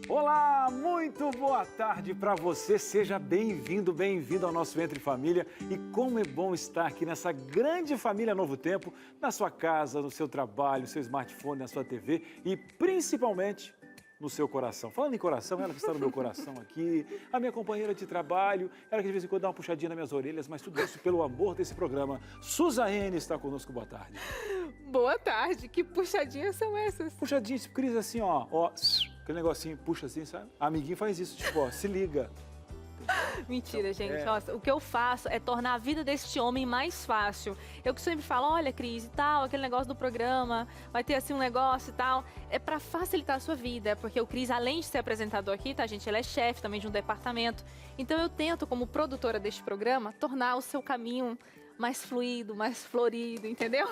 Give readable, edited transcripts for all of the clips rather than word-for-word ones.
Olá, muito boa tarde para você. Seja bem-vindo, bem-vindo ao nosso Entre Família. E como é bom estar aqui nessa grande família Novo Tempo, na sua casa, no seu trabalho, no seu smartphone, na sua TV e principalmente no seu coração. Falando em coração, ela que está no meu coração aqui, a minha companheira de trabalho, ela que de vez em quando dá uma puxadinha nas minhas orelhas, mas tudo isso pelo amor desse programa. Suzane está conosco, boa tarde. Boa tarde, que puxadinhas são essas? Puxadinha, tipo, Cris, assim, ó, aquele negocinho, puxa assim, sabe? A amiguinho faz isso, tipo, ó, se liga. Mentira, Então, gente. Nossa, o que eu faço é tornar a vida deste homem mais fácil. Eu que sempre falo, olha, Cris, e tal, aquele negócio do programa, vai ter assim um negócio e tal. É pra facilitar a sua vida, porque o Cris, além de ser apresentador aqui, tá, gente, ele é chefe também de um departamento. Então eu tento, como produtora deste programa, tornar o seu caminho mais fluido, mais florido, entendeu?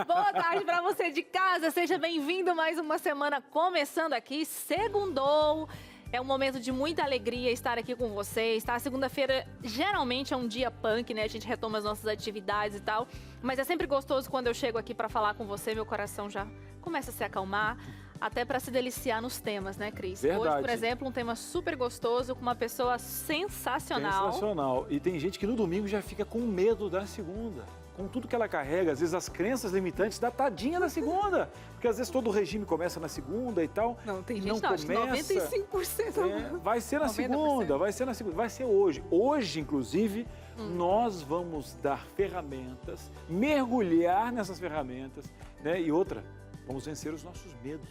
Boa tarde pra você de casa, seja bem-vindo mais uma semana começando aqui, segundou. É um momento de muita alegria estar aqui com vocês, tá? Segunda-feira geralmente é um dia punk, né? A gente retoma as nossas atividades e tal. Mas é sempre gostoso quando eu chego aqui para falar com você, meu coração já começa a se acalmar. Até para se deliciar nos temas, né, Cris? Verdade. Hoje, por exemplo, um tema super gostoso, com uma pessoa sensacional. Sensacional. E tem gente que no domingo já fica com medo da segunda. Com tudo que ela carrega, às vezes as crenças limitantes da tadinha da segunda. Porque às vezes todo o regime começa na segunda e tal. Não, tem gente não acho que começa. 95%. Vai ser na 90%. segunda, vai ser na segunda, vai ser hoje. Hoje, inclusive, nós vamos dar ferramentas, mergulhar nessas ferramentas, né? E outra, vamos vencer os nossos medos.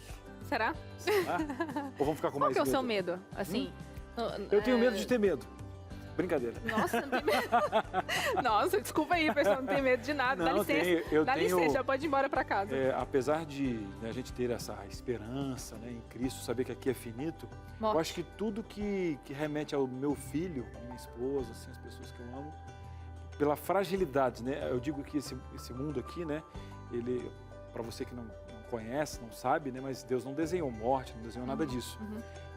Será? Será? Ou vamos ficar com Qual mais que é o medo? seu medo? Assim, Eu tenho medo de ter medo. Brincadeira. Nossa, não tem medo. Nossa, desculpa aí, pessoal, não tem medo de nada. Dá Não, licença. eu Dá tenho- licença, já pode ir embora pra casa. Apesar de, né, a gente ter essa esperança, né, em Cristo, saber que aqui é finito, Morte. eu acho que tudo que remete ao meu filho, à minha esposa, assim, as pessoas que eu amo, pela fragilidade, né? Eu digo que esse mundo aqui, né, ele, para você que não conhece, não sabe, né, mas Deus não desenhou morte, não desenhou nada disso.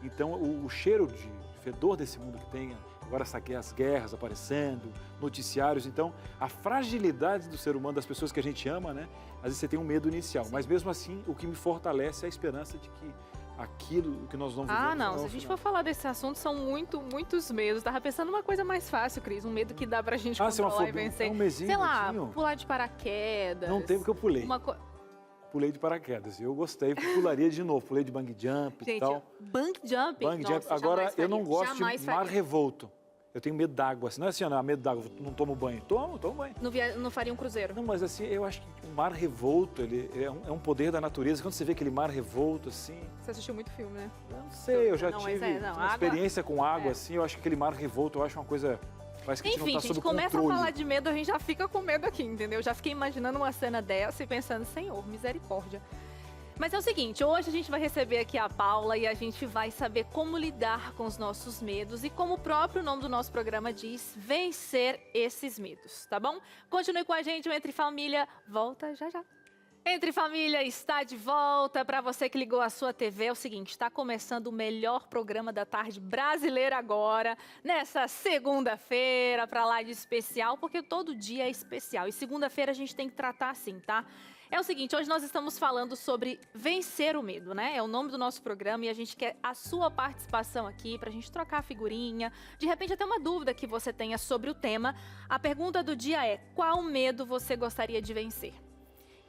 Então, o cheiro de fedor desse mundo que tem agora as guerras aparecendo, noticiários, então a fragilidade do ser humano, das pessoas que a gente ama, né? Às vezes você tem um medo inicial, mas mesmo assim o que me fortalece é a esperança de que aquilo que nós vamos viver... Ah, não, se a gente for falar desse assunto, são muitos medos. Tava pensando numa coisa mais fácil, Cris, um medo que dá pra gente se é uma controlar e fobia, vencer. é um mesinho, Sei lá, mesinho. pular de paraquedas. Não teve que eu pulei. Uma Pulei de paraquedas, eu gostei, pularia de novo, pulei de bang jump e Gente, tal. bang jumping? Bang jump, Nossa, agora jamais eu não faria. gosto Jamais de mar faria. revolto. Eu tenho medo d'água, assim, não é assim, não, medo d'água, não tomo banho. Tomo banho. Não faria um cruzeiro. Não, mas assim, eu acho que o mar revolto, ele é um poder da natureza. Quando você vê aquele mar revolto, assim... Você assistiu muito filme, né? Eu não sei, eu já Não, mas tive não, uma água- experiência com água, assim, eu acho que aquele mar revolto, eu acho uma coisa... Parece que a gente Enfim, não a tá gente sob começa controle. a falar de medo, a gente já fica com medo aqui, entendeu? Já fiquei imaginando uma cena dessa e pensando, Senhor, misericórdia. Mas é o seguinte, hoje a gente vai receber aqui a Paula e a gente vai saber como lidar com os nossos medos e como o próprio nome do nosso programa diz, vencer esses medos, tá bom? Continue com a gente, o Entre Família volta já já. Entre Família está de volta. Para você que ligou a sua TV, é o seguinte, está começando o melhor programa da tarde brasileira agora, nessa segunda-feira, para lá de especial, porque todo dia é especial. E segunda-feira a gente tem que tratar assim, tá? É o seguinte, hoje nós estamos falando sobre vencer o medo, né? É o nome do nosso programa e a gente quer a sua participação aqui pra gente trocar a figurinha. De repente até uma dúvida que você tenha sobre o tema. A pergunta do dia é, qual medo você gostaria de vencer?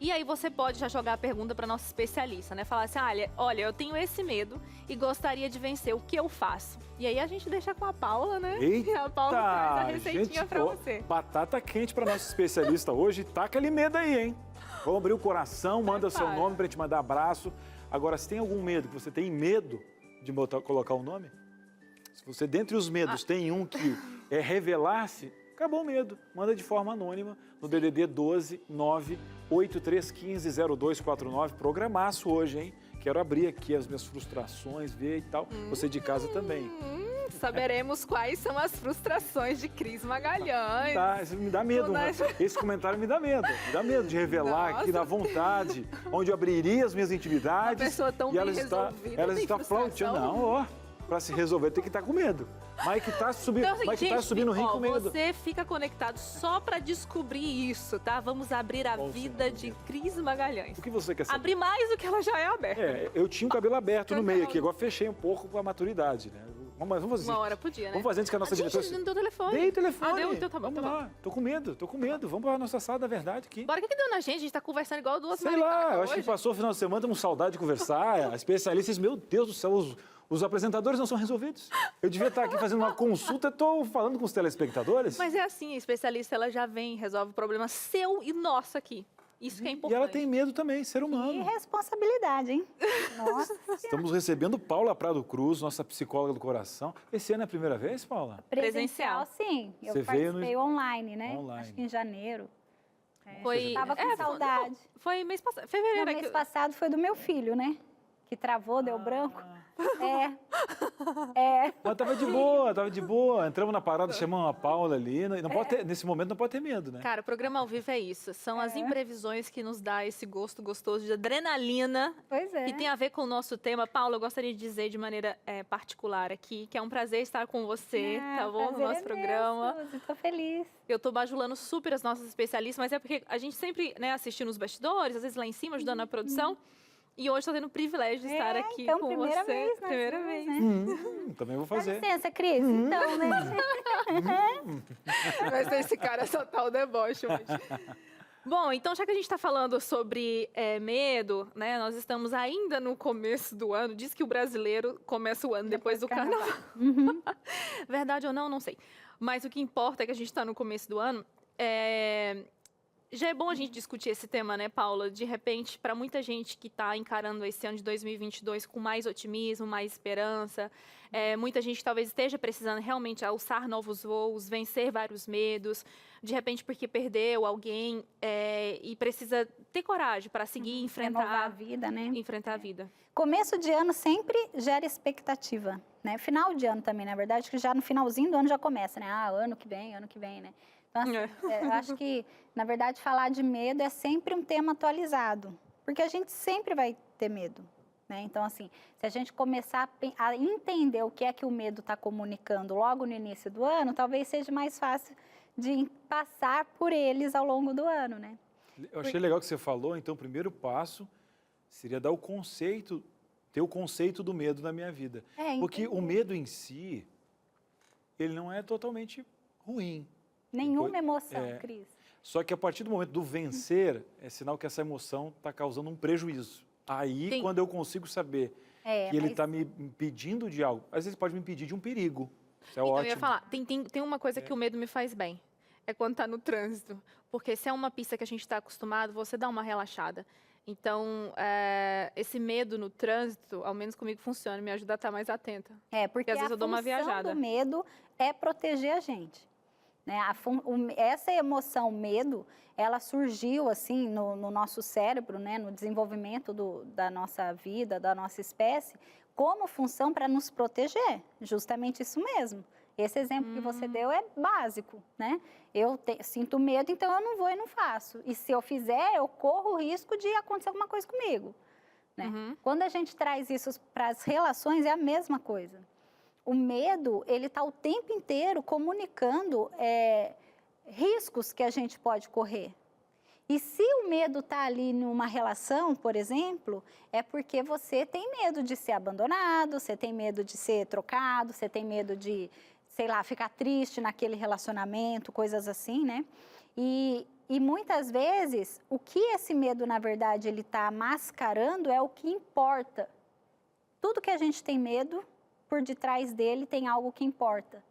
E aí você pode já jogar a pergunta para nossa especialista, né? Falar assim, olha, eu tenho esse medo e gostaria de vencer, o que eu faço? E aí a gente deixa com a Paula, né? Eita, E a Paula traz a receitinha para ó, você. Batata quente para nossa especialista hoje. Taca ali medo aí, hein? Vamos abrir o coração, manda seu nome para te mandar abraço. Agora, se tem algum medo, que você tem medo de colocar o nome, se você, dentre os medos, tem um que é revelar-se, acabou o medo. Manda de forma anônima no DDD 12 98315 0249. Programaço hoje, hein? Quero abrir aqui as minhas frustrações, ver e tal. Você de casa também. Saberemos quais são as frustrações de Cris Magalhães. Tá, isso me dá medo, né? Esse comentário me dá medo. Me dá medo de revelar aqui na vontade, onde eu abriria as minhas intimidades. Uma pessoa tão e bem ela está resolvida, ela tem está frustração? flauteando. Não, ó. para se resolver, tem que estar com medo. Mas que tá subindo, Então, assim, mas que tá gente, subindo o rim com medo. Você fica conectado só para descobrir isso, tá? Vamos abrir a Qual o vida seu de medo? Cris Magalhães. O que você quer saber? Abrir mais do que ela já é aberta. Eu tinha o cabelo aberto no meio Cancelado. aqui, agora fechei um pouco com a maturidade, né? Vamos fazer. Uma hora podia, né? Vamos fazer antes que a nossa Gente, diretora... não deu telefone. Dei o telefone. Ah, deu? Então tá bom, Vamos tá bom. lá. Tô com medo. Vamos para a nossa sala da verdade aqui. Bora, o que deu na gente? A gente tá conversando igual duas Sei lá, maritacas eu acho que hoje. passou o final de semana, estamos com saudade de conversar. Especialistas, meu Deus do céu, os apresentadores não são resolvidos. Eu devia estar aqui fazendo uma consulta, estou falando com os telespectadores. Mas é assim, a especialista, ela já vem, resolve o problema seu e nosso aqui. Isso que é E importante. ela tem medo também, ser E humano. responsabilidade, hein? Nossa. Estamos recebendo Paula Prado Cruz, nossa psicóloga do coração. Esse ano é a primeira vez, Paula? Presencial. Sim. Eu Você veio no- participei online, né? Online. Acho que em janeiro. Foi, Tava com saudade. Foi mês passado, No fevereiro. mês passado foi do meu filho, né? Que travou, deu branco. Mas tava de boa. Entramos na parada, chamamos a Paula ali. Não pode ter, nesse momento não pode ter medo, né? Cara, o programa ao vivo é isso. São as imprevisões que nos dá esse gosto gostoso de adrenalina. Pois é. Que tem a ver com o nosso tema. Paula, eu gostaria de dizer de maneira particular aqui que é um prazer estar com você, tá bom? No nosso programa. Estou feliz. Eu tô bajulando super as nossas especialistas, mas é porque a gente sempre, né, assiste nos bastidores, às vezes lá em cima, ajudando na produção. E hoje estou tendo o privilégio de estar aqui então, com primeira você. vez, nós Primeira duas, vez. né? Também vou Dá fazer. licença, Cris. Então, né? Vai ser esse cara só tá o deboche hoje. Bom, então já que a gente está falando sobre medo, né? Nós estamos ainda no começo do ano. Diz que o brasileiro começa o ano depois do carnaval. Verdade ou não, não sei. Mas o que importa é que a gente está no começo do ano. Já é bom a gente discutir esse tema, né, Paula? De repente, para muita gente que está encarando esse ano de 2022 com mais otimismo, mais esperança, muita gente talvez esteja precisando realmente alçar novos voos, vencer vários medos, de repente porque perdeu alguém e precisa ter coragem para seguir, Renovar a vida, né? enfrentar a vida. Começo de ano sempre gera expectativa, né? Final de ano também, na verdade, que já no finalzinho do ano já começa, né? Ano que vem, né? Então, assim, eu acho que, na verdade, falar de medo é sempre um tema atualizado, porque a gente sempre vai ter medo, né? Então, assim, se a gente começar a entender o que é que o medo está comunicando logo no início do ano, talvez seja mais fácil de passar por eles ao longo do ano, né? Eu achei legal que você falou, então o primeiro passo seria dar ter o conceito do medo na minha vida. Porque o medo em si, ele não é totalmente ruim. Nenhuma emoção, Cris. Só que a partir do momento do vencer, é sinal que essa emoção está causando um prejuízo. Aí, Sim. quando eu consigo saber que ele está me impedindo de algo, às vezes pode me impedir de um perigo. Isso é Então, ótimo. eu ia falar, tem uma coisa que o medo me faz bem. É quando tá no trânsito. Porque se é uma pista que a gente está acostumado, você dá uma relaxada. Então, esse medo no trânsito, ao menos comigo funciona, me ajuda a estar mais atenta. Porque às vezes a eu dou uma função viajada. do medo é proteger a gente. Né? Essa emoção, medo, ela surgiu assim no nosso cérebro, né? No desenvolvimento da nossa vida, da nossa espécie, como função para nos proteger. Justamente isso mesmo. Esse exemplo que você deu é básico, né? Eu sinto medo, então eu não vou e não faço. E se eu fizer, eu corro o risco de acontecer alguma coisa comigo. Né? Quando a gente traz isso para as relações, é a mesma coisa. O medo, ele está o tempo inteiro comunicando riscos que a gente pode correr. E se o medo está ali numa relação, por exemplo, é porque você tem medo de ser abandonado, você tem medo de ser trocado, você tem medo de, sei lá, ficar triste naquele relacionamento, coisas assim, né? E muitas vezes, o que esse medo, na verdade, ele está mascarando é o que importa. Tudo que a gente tem medo, por detrás dele tem algo que importa.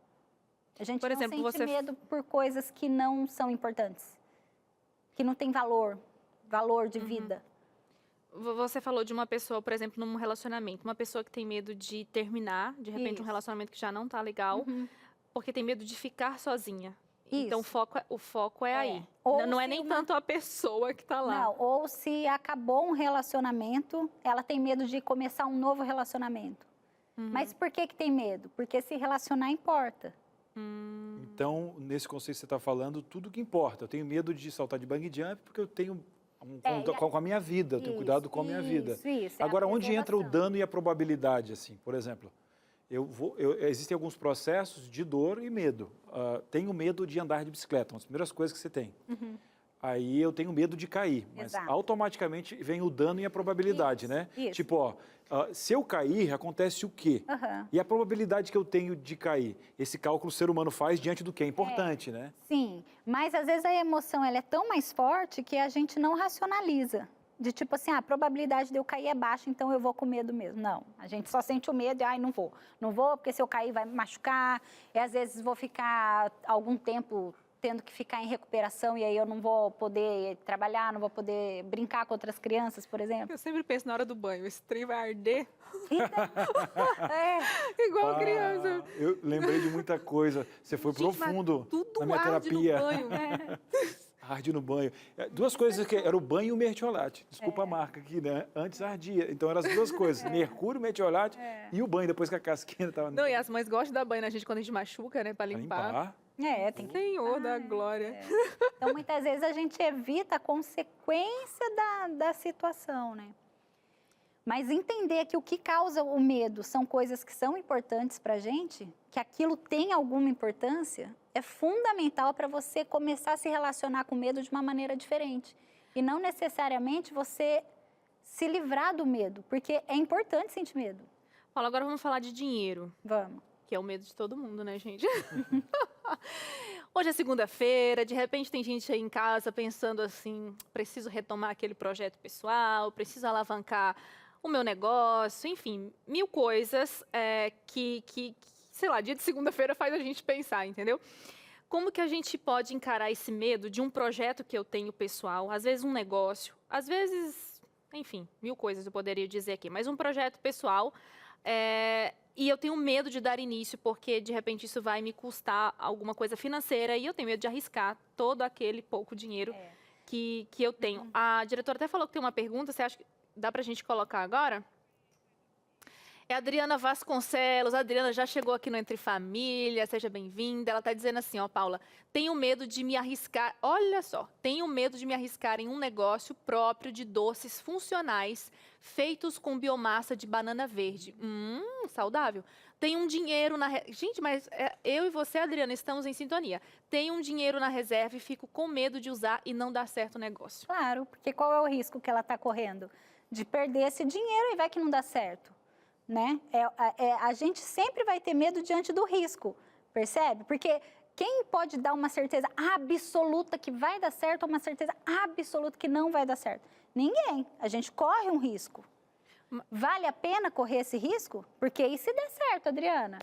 A gente Por exemplo, não sente medo por coisas que não são importantes, que não tem valor de vida. Você falou de uma pessoa, por exemplo, num relacionamento, uma pessoa que tem medo de terminar, de repente, um relacionamento que já não tá legal, porque tem medo de ficar sozinha. Então, o foco é aí. Não é nem tanto a pessoa que tá lá. Não, ou se acabou um relacionamento, ela tem medo de começar um novo relacionamento. Mas por que tem medo? Porque se relacionar importa. Então, nesse conceito que você está falando, tudo que importa. Eu tenho medo de saltar de bungee jump porque eu tenho com a minha vida, eu tenho cuidado com a minha vida. Isso, Agora, é a onde entra o preservação. dano e a probabilidade, assim? Por exemplo, Existem alguns processos de dor e medo. Tenho medo de andar de bicicleta, uma das primeiras coisas que você tem. Aí eu tenho medo de cair, mas Exato. automaticamente vem o dano e a probabilidade, Isso, né? isso. Tipo, se eu cair, acontece o quê? E a probabilidade que eu tenho de cair? Esse cálculo o ser humano faz diante do que é importante, né? Sim, mas às vezes a emoção ela é tão mais forte que a gente não racionaliza. De tipo assim, a probabilidade de eu cair é baixa, então eu vou com medo mesmo. Não, a gente só sente o medo e, ai, não vou. Não vou, porque se eu cair vai me machucar, e às vezes vou ficar algum tempo tendo que ficar em recuperação, e aí eu não vou poder trabalhar, não vou poder brincar com outras crianças, por exemplo. Eu sempre penso na hora do banho, esse trem vai arder É, igual criança. Eu lembrei de muita coisa. Você foi Gente, mas profundo tudo na minha arde no terapia. banho. Arde no banho. Duas coisas que era o banho e o mertiolate. Desculpa a marca aqui, né? Antes ardia. Então eram as duas coisas. Mercúrio, mertiolate e o banho depois que a casquinha estava Não, e as mães gostam de dar banho na gente quando a gente machuca, né? Pra limpar. tem que... Senhor da glória. Então, muitas vezes a gente evita a consequência da situação, né? Mas entender que o que causa o medo são coisas que são importantes para a gente, que aquilo tem alguma importância, é fundamental para você começar a se relacionar com o medo de uma maneira diferente. E não necessariamente você se livrar do medo, porque é importante sentir medo. Fala, agora vamos falar de dinheiro. Vamos. Que é o medo de todo mundo, né, gente? Hoje é segunda-feira, de repente tem gente aí em casa pensando assim, preciso retomar aquele projeto pessoal, preciso alavancar o meu negócio, enfim, mil coisas que, sei lá, dia de segunda-feira faz a gente pensar, entendeu? Como que a gente pode encarar esse medo de um projeto que eu tenho pessoal, às vezes um negócio, às vezes, enfim, mil coisas eu poderia dizer aqui, mas um projeto pessoal, e eu tenho medo de dar início porque, de repente, isso vai me custar alguma coisa financeira e eu tenho medo de arriscar todo aquele pouco dinheiro que eu tenho. A diretora até falou que tem uma pergunta, você acha que dá para a gente colocar agora? É a Adriana Vasconcelos. A Adriana já chegou aqui no Entre Família, seja bem-vinda. Ela está dizendo assim, ó, Paula, tenho medo de me arriscar, olha só, tenho medo de me arriscar em um negócio próprio de doces funcionais feitos com biomassa de banana verde. Saudável. Tem um dinheiro na... Gente, mas eu e você, Adriana, estamos em sintonia. Tenho um dinheiro na reserva e fico com medo de usar e não dar certo o negócio. Claro, porque qual é o risco que ela está correndo? De perder esse dinheiro e vai que não dá certo. Né? A gente sempre vai ter medo diante do risco, percebe? Porque quem pode dar uma certeza absoluta que vai dar certo ou uma certeza absoluta que não vai dar certo? Ninguém. A gente corre um risco. Vale a pena correr esse risco? Porque aí se der certo, Adriana.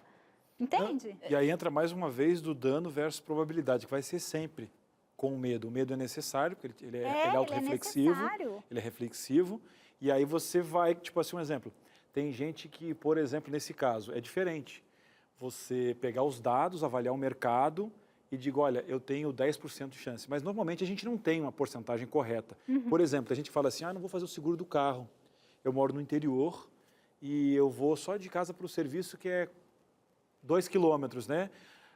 Entende? E aí entra mais uma vez do dano versus probabilidade, que vai ser sempre com o medo. O medo é necessário, porque ele é autorreflexivo, ele é reflexivo, e aí você vai, tipo assim, um exemplo. Tem gente que, por exemplo, nesse caso, é diferente. Você pegar os dados, avaliar o mercado e diga, olha, eu tenho 10% de chance. Mas normalmente a gente não tem uma porcentagem correta. Por exemplo, a gente fala assim, não vou fazer o seguro do carro. Eu moro no interior e eu vou só de casa para o serviço que é 2 quilômetros, né?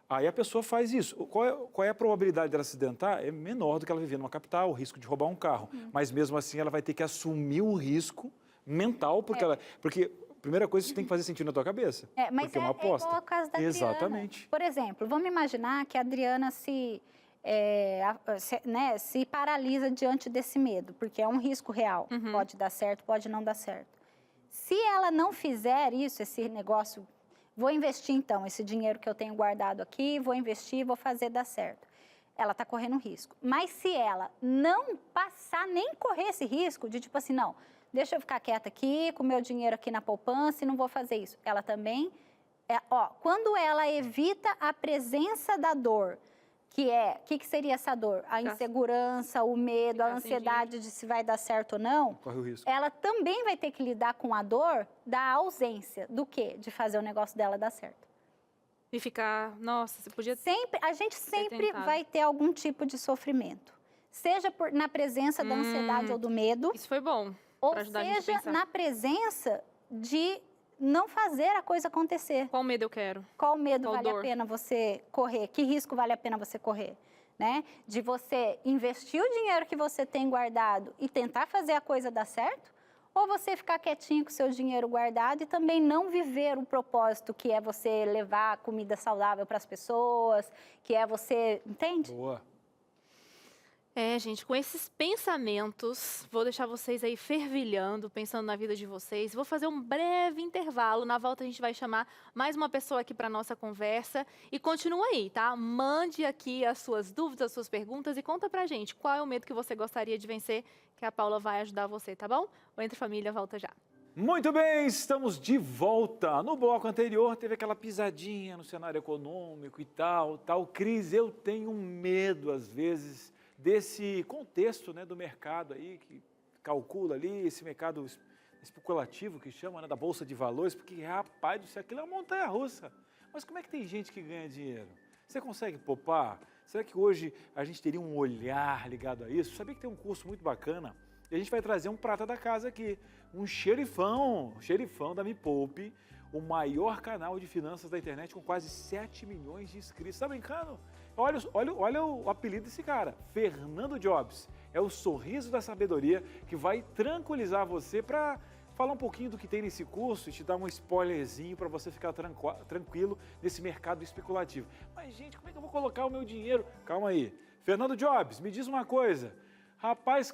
Aí a pessoa faz isso. Qual é a probabilidade dela acidentar? É menor do que ela viver numa capital, o risco de roubar um carro. Mas mesmo assim ela vai ter que assumir o risco mental, porque a primeira coisa que você tem que fazer sentido na tua cabeça. Mas porque é uma aposta. igual a caso da Exatamente. Adriana. Por exemplo, vamos imaginar que a Adriana se paralisa diante desse medo, porque é um risco real. Pode dar certo, pode não dar certo. Se ela não fizer isso, esse negócio, vou investir então esse dinheiro que eu tenho guardado aqui, vou investir, vou fazer dar certo. Ela está correndo um risco. Mas se ela não passar, nem correr esse risco de tipo assim, não, deixa eu ficar quieta aqui, com o meu dinheiro aqui na poupança e não vou fazer isso. Ela também, quando ela evita a presença da dor, o que seria essa dor? A insegurança, o medo, a ansiedade de se vai dar certo ou não. Corre o risco. Ela também vai ter que lidar com a dor da ausência. Do quê? De fazer o negócio dela dar certo. E ficar, nossa, você podia... A gente sempre vai ter algum tipo de sofrimento. Seja na presença da ansiedade ou do medo. Isso foi bom. Ou seja, na presença de não fazer a coisa acontecer. Qual medo eu quero? Qual medo vale a pena você correr? Que risco vale a pena você correr? Né? De você investir o dinheiro que você tem guardado e tentar fazer a coisa dar certo? ou você ficar quietinho com o seu dinheiro guardado e também não viver o propósito que é você levar comida saudável para as pessoas, que é você, entende? Boa. Gente, com esses pensamentos, vou deixar vocês aí fervilhando, pensando na vida de vocês. Vou fazer um breve intervalo. Na volta a gente vai chamar mais uma pessoa aqui para nossa conversa. E continua aí, tá? Mande aqui as suas dúvidas, as suas perguntas e conta pra gente qual é o medo que você gostaria de vencer, que a Paula vai ajudar você, tá bom? O Entre Família volta já. Muito bem, estamos de volta. No bloco anterior teve aquela pisadinha no cenário econômico e tal. Cris, eu tenho medo às vezes desse contexto, né, do mercado aí, que calcula ali, esse mercado especulativo que chama, né, da Bolsa de Valores, porque, rapaz, isso aquilo é uma montanha-russa. Mas como é que tem gente que ganha dinheiro? Você consegue poupar? Será que hoje a gente teria um olhar ligado a isso? Sabia que tem um curso muito bacana? E a gente vai trazer um prata da casa aqui, um xerifão da Me Poupe, o maior canal de finanças da internet com quase 7 milhões de inscritos. Tá brincando? Olha o apelido desse cara, Fernando Jobs. É o sorriso da sabedoria que vai tranquilizar você para falar um pouquinho do que tem nesse curso e te dar um spoilerzinho para você ficar tranquilo nesse mercado especulativo. Mas, gente, como é que eu vou colocar o meu dinheiro? Calma aí. Fernando Jobs, me diz uma coisa. Rapaz,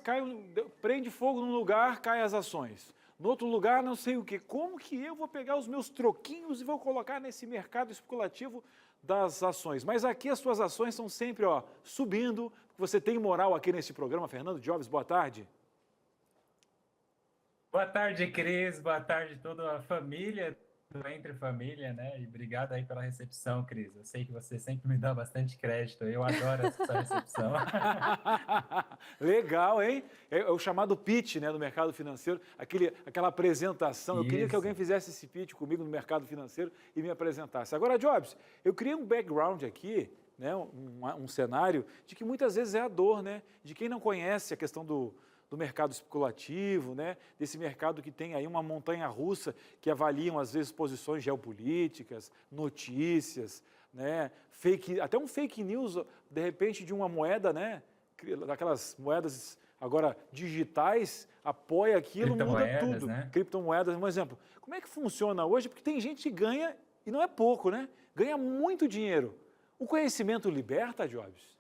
prende fogo num lugar, cai as ações. No outro lugar, não sei o quê. Como que eu vou pegar os meus troquinhos e vou colocar nesse mercado especulativo das ações? Mas aqui as suas ações estão sempre subindo. Você tem moral aqui nesse programa. Fernando Jobs, boa tarde. Boa tarde, Cris. Boa tarde toda a família do Entre Família, né? E obrigado aí pela recepção, Cris. Eu sei que você sempre me dá bastante crédito. Eu adoro essa recepção. Legal, hein? É o chamado pitch, né, do mercado financeiro, aquela apresentação. Eu queria que alguém fizesse esse pitch comigo no mercado financeiro e me apresentasse. Agora, Jobs, eu criei um background aqui, né, um cenário de que muitas vezes é a dor, né, de quem não conhece a questão do mercado especulativo, né? Desse mercado que tem aí uma montanha-russa que avaliam, às vezes, posições geopolíticas, notícias, né? Até um fake news, de repente, de uma moeda, né? Daquelas moedas agora digitais, apoia aquilo, muda tudo. Né? Criptomoedas, um exemplo. Como é que funciona hoje? Porque tem gente que ganha, e não é pouco, né? Ganha muito dinheiro. O conhecimento liberta, Jobs?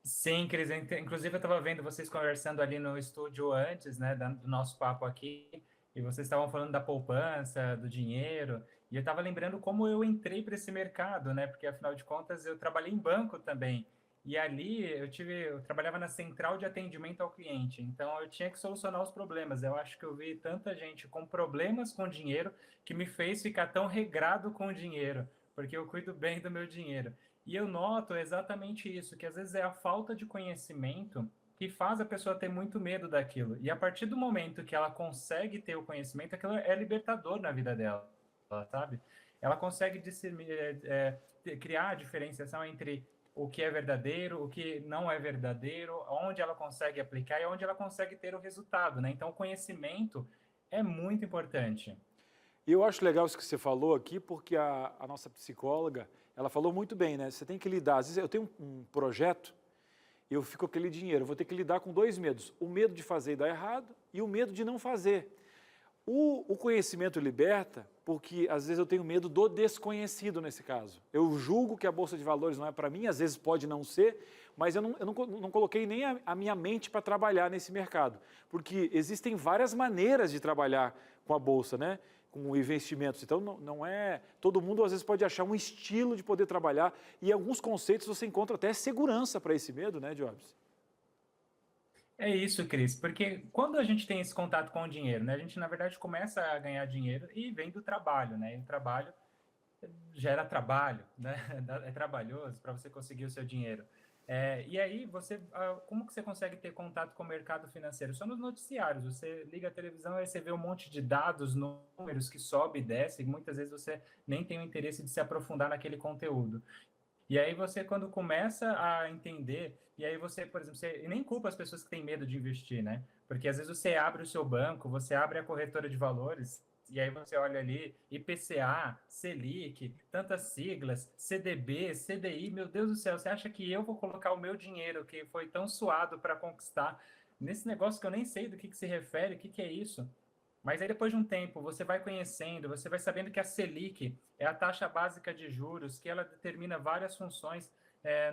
Sim, Cris. Inclusive, eu estava vendo vocês conversando ali no estúdio antes, né, do nosso papo aqui, e vocês estavam falando da poupança, do dinheiro, e eu estava lembrando como eu entrei para esse mercado, né, porque, afinal de contas, eu trabalhei em banco também, e ali eu trabalhava na central de atendimento ao cliente, então eu tinha que solucionar os problemas. Eu acho que eu vi tanta gente com problemas com dinheiro que me fez ficar tão regrado com o dinheiro, porque eu cuido bem do meu dinheiro. E eu noto exatamente isso, que às vezes é a falta de conhecimento que faz a pessoa ter muito medo daquilo. E a partir do momento que ela consegue ter o conhecimento, aquilo é libertador na vida dela, sabe? Ela consegue criar a diferenciação entre o que é verdadeiro, o que não é verdadeiro, onde ela consegue aplicar e onde ela consegue ter o resultado, né? Então, o conhecimento é muito importante. E eu acho legal isso que você falou aqui, porque a nossa psicóloga, ela falou muito bem, né? Você tem que lidar. Às vezes eu tenho um projeto, eu fico com aquele dinheiro, eu vou ter que lidar com dois medos. O medo de fazer e dar errado e o medo de não fazer. O conhecimento liberta, porque às vezes eu tenho medo do desconhecido nesse caso. Eu julgo que a Bolsa de Valores não é para mim, às vezes pode não ser, mas eu não coloquei nem a minha mente para trabalhar nesse mercado. Porque existem várias maneiras de trabalhar com a Bolsa, né? Com investimentos. Então, não é... Todo mundo, às vezes, pode achar um estilo de poder trabalhar e alguns conceitos você encontra até segurança para esse medo, né, Jobs? É isso, Cris, porque quando a gente tem esse contato com o dinheiro, né, a gente, na verdade, começa a ganhar dinheiro e vem do trabalho, né? E o trabalho gera trabalho, né? É trabalhoso para você conseguir o seu dinheiro. E aí, como que você consegue ter contato com o mercado financeiro? Só nos noticiários. Você liga a televisão e você vê um monte de dados, números que sobe e desce, e muitas vezes você nem tem o interesse de se aprofundar naquele conteúdo. E aí você, quando começa a entender, e aí você, por exemplo, você nem culpa as pessoas que têm medo de investir, né? Porque às vezes você abre o seu banco, você abre a corretora de valores, e aí você olha ali, IPCA, Selic, tantas siglas, CDB, CDI, meu Deus do céu, você acha que eu vou colocar o meu dinheiro, que foi tão suado para conquistar, nesse negócio que eu nem sei do que se refere, o que é isso? Mas aí depois de um tempo, você vai conhecendo, você vai sabendo que a Selic é a taxa básica de juros, que ela determina várias funções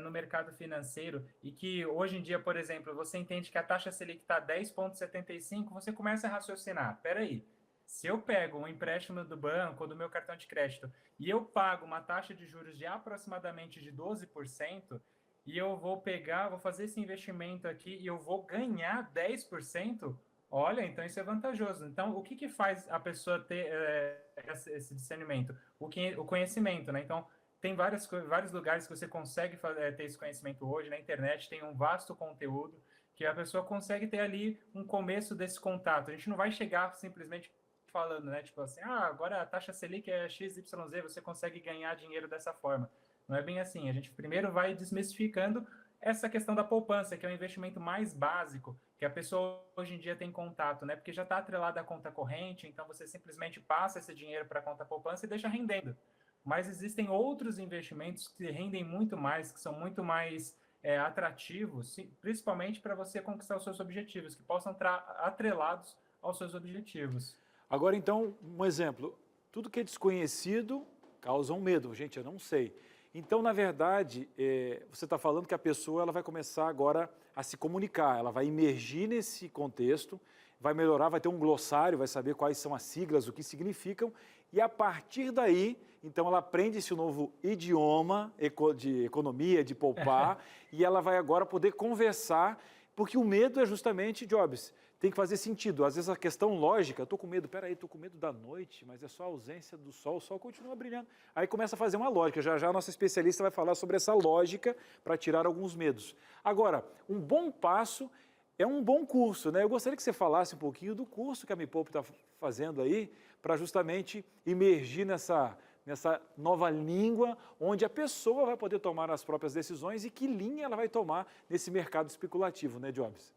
no mercado financeiro e que hoje em dia, por exemplo, você entende que a taxa Selic está 10,75, você começa a raciocinar, peraí, se eu pego um empréstimo do banco ou do meu cartão de crédito e eu pago uma taxa de juros de aproximadamente de 12%, e eu vou fazer esse investimento aqui e eu vou ganhar 10%, olha, então isso é vantajoso. Então, o que faz a pessoa ter esse discernimento? O conhecimento, né? Então, tem vários lugares que você consegue ter esse conhecimento hoje. Na internet tem um vasto conteúdo que a pessoa consegue ter ali um começo desse contato. A gente não vai chegar simplesmente falando, né? Tipo assim, agora a taxa Selic é XYZ, você consegue ganhar dinheiro dessa forma. Não é bem assim. A gente primeiro vai desmistificando essa questão da poupança, que é o investimento mais básico que a pessoa hoje em dia tem contato, né? Porque já está atrelada à conta corrente, então você simplesmente passa esse dinheiro para a conta poupança e deixa rendendo. Mas existem outros investimentos que rendem muito mais, que são muito mais atrativos, principalmente para você conquistar os seus objetivos, que possam estar atrelados aos seus objetivos. Agora, então, um exemplo. Tudo que é desconhecido causa um medo. Gente, eu não sei. Então, na verdade, você está falando que a pessoa ela vai começar agora a se comunicar, ela vai imergir nesse contexto, vai melhorar, vai ter um glossário, vai saber quais são as siglas, o que significam, e a partir daí, então ela aprende esse novo idioma de economia, de poupar, e ela vai agora poder conversar, porque o medo é justamente, Jobs, tem que fazer sentido. Às vezes a questão lógica, eu estou com medo, peraí, estou com medo da noite, mas é só a ausência do sol, o sol continua brilhando. Aí começa a fazer uma lógica, já a nossa especialista vai falar sobre essa lógica para tirar alguns medos. Agora, um bom passo é um bom curso, né? Eu gostaria que você falasse um pouquinho do curso que a Me Poupe está fazendo aí, para justamente imergir nessa nova língua, onde a pessoa vai poder tomar as próprias decisões e que linha ela vai tomar nesse mercado especulativo, né, Jobs?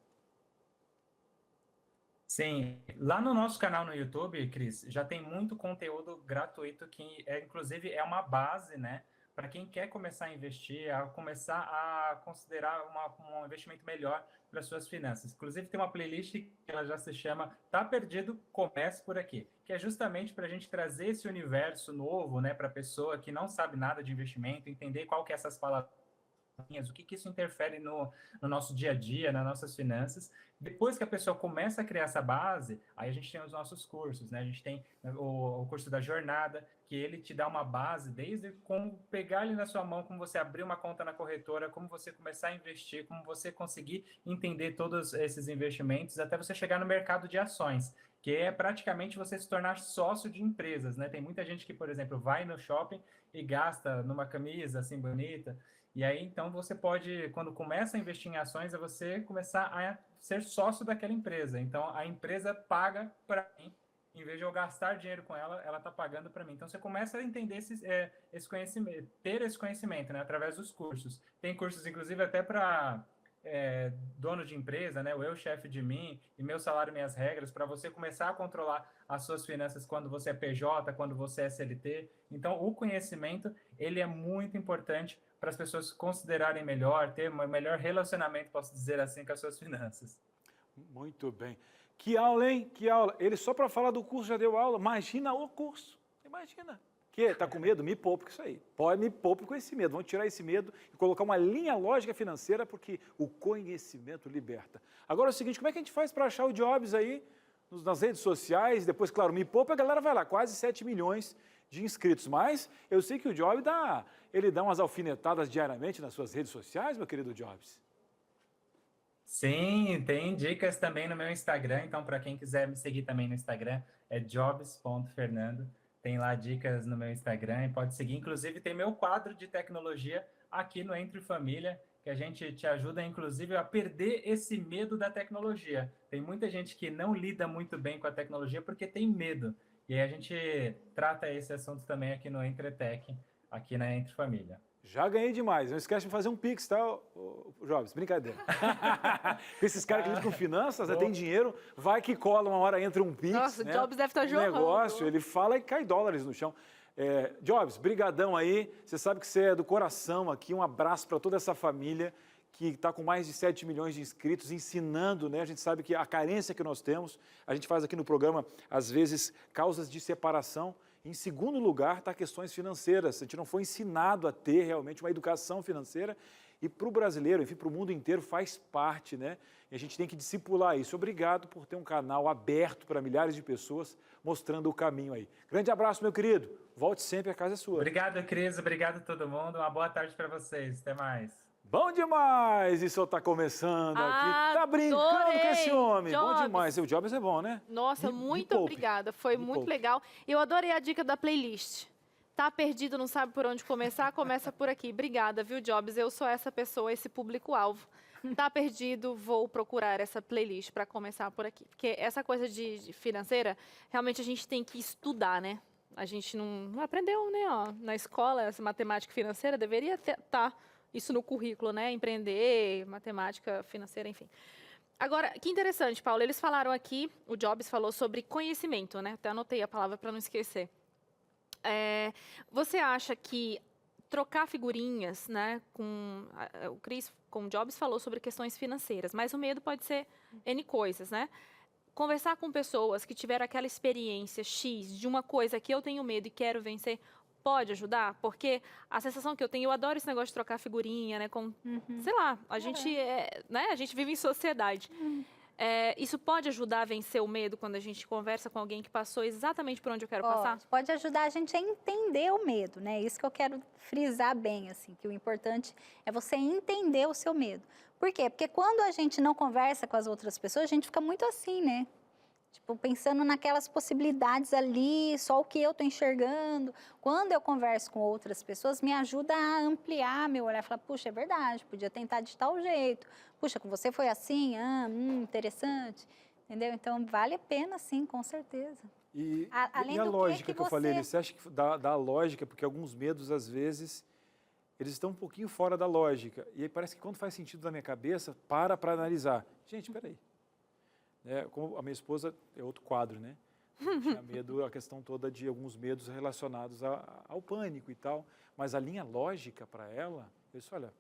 Sim, lá no nosso canal no YouTube, Cris, já tem muito conteúdo gratuito que inclusive é uma base, né, para quem quer começar a investir, a começar a considerar um investimento melhor para suas finanças. Inclusive tem uma playlist que ela já se chama Tá Perdido? Comece por aqui, que é justamente para a gente trazer esse universo novo, né, para a pessoa que não sabe nada de investimento, entender qual que é essas palavras, o que isso interfere no nosso dia a dia, nas nossas finanças. Depois que a pessoa começa a criar essa base, aí a gente tem os nossos cursos, né? A gente tem o curso da jornada, que ele te dá uma base, desde como pegar ele na sua mão, como você abrir uma conta na corretora, como você começar a investir, como você conseguir entender todos esses investimentos, até você chegar no mercado de ações, que é praticamente você se tornar sócio de empresas, né? Tem muita gente que, por exemplo, vai no shopping e gasta numa camisa assim bonita, e aí, então, você pode, quando começa a investir em ações, é você começar a ser sócio daquela empresa. Então, a empresa paga para mim, em vez de eu gastar dinheiro com ela, ela está pagando para mim. Então, você começa a entender esse conhecimento, ter esse conhecimento, né, através dos cursos. Tem cursos, inclusive, até para dono de empresa, né, o Eu, Chefe de Mim, e Meu Salário, Minhas Regras, para você começar a controlar as suas finanças quando você é PJ, quando você é CLT. Então, o conhecimento, ele é muito importante para as pessoas considerarem melhor, ter um melhor relacionamento, posso dizer assim, com as suas finanças. Muito bem. Que aula, hein? Que aula. Ele só para falar do curso já deu aula. Imagina o curso. Imagina. Que está com medo? Me poupe com isso aí. Pode me poupe com esse medo. Vamos tirar esse medo e colocar uma linha lógica financeira, porque o conhecimento liberta. Agora é o seguinte, como é que a gente faz para achar o Jobs aí nas redes sociais? Depois, claro, Me Poupe, a galera vai lá, quase 7 milhões de inscritos. Mas eu sei que o Jobs dá umas alfinetadas diariamente nas suas redes sociais, meu querido Jobs. Sim, tem dicas também no meu Instagram. Então, para quem quiser me seguir também no Instagram, é jobs.fernando. Tem lá dicas no meu Instagram e pode seguir. Inclusive, tem meu quadro de tecnologia aqui no Entre Família, que a gente te ajuda, inclusive, a perder esse medo da tecnologia. Tem muita gente que não lida muito bem com a tecnologia porque tem medo. E aí a gente trata esse assunto também aqui no Entretec, aqui na Entre Família. Já ganhei demais. Não esquece de fazer um Pix, tá, Jobs? Brincadeira. Esses caras que lidam com finanças, né, tem dinheiro, vai que cola, uma hora entra um Pix. Nossa, né, o Jobs deve estar jogando. Negócio, ele fala e cai dólares no chão. Jobs, brigadão aí. Você sabe que você é do coração aqui. Um abraço para toda essa família que está com mais de 7 milhões de inscritos, ensinando, né? A gente sabe que a carência que nós temos, a gente faz aqui no programa, às vezes, causas de separação. Em segundo lugar, está questões financeiras. A gente não foi ensinado a ter realmente uma educação financeira. E para o brasileiro, enfim, para o mundo inteiro, faz parte, né? E a gente tem que discipular isso. Obrigado por ter um canal aberto para milhares de pessoas, mostrando o caminho aí. Grande abraço, meu querido. Volte sempre, a casa é sua. Obrigado, Cris. Obrigado a todo mundo. Uma boa tarde para vocês. Até mais. Bom demais! Isso está começando aqui. Tá brincando com esse homem. Jobs. Bom demais. O Jobs é bom, né? Nossa, Me muito poupe. obrigada. Foi Me muito poupe. legal. Eu adorei a dica da playlist. Tá perdido, não sabe por onde começar? Começa por aqui. Obrigada, viu, Jobs? Eu sou essa pessoa, esse público-alvo. Tá perdido, vou procurar essa playlist para começar por aqui. Porque essa coisa de financeira, realmente a gente tem que estudar, né? A gente não aprendeu, né? Ó, na escola, essa matemática financeira deveria estar isso no currículo, né? Empreender, matemática financeira, enfim. Agora, que interessante, Paulo. Eles falaram aqui, o Jobs falou sobre conhecimento, né? Até anotei a palavra para não esquecer. Você acha que trocar figurinhas, né? O Cris, com o Jobs, falou sobre questões financeiras, mas o medo pode ser N coisas, né? Conversar com pessoas que tiveram aquela experiência X de uma coisa que eu tenho medo e quero vencer, pode ajudar? Porque a sensação que eu tenho, eu adoro esse negócio de trocar figurinha, né? Sei lá, a gente, né? A gente vive em sociedade. Isso pode ajudar a vencer o medo quando a gente conversa com alguém que passou exatamente por onde eu quero passar? Pode ajudar a gente a entender o medo, né? Isso que eu quero frisar bem, assim, que o importante é você entender o seu medo. Por quê? Porque quando a gente não conversa com as outras pessoas, a gente fica muito assim, né? Tipo, pensando naquelas possibilidades ali, só o que eu estou enxergando. Quando eu converso com outras pessoas, me ajuda a ampliar meu olhar. Falar, puxa, é verdade, podia tentar de tal jeito. Puxa, com você foi assim, interessante. Entendeu? Então, vale a pena, sim, com certeza. E Além a do lógica que eu falei, você... você acha que dá lógica? Porque alguns medos, às vezes, eles estão um pouquinho fora da lógica. E aí parece que quando faz sentido na minha cabeça, para analisar. Gente, peraí. Como a minha esposa é outro quadro, né? Tinha medo, a questão toda de alguns medos relacionados ao pânico e tal. Mas a linha lógica para ela, eu disse, olha,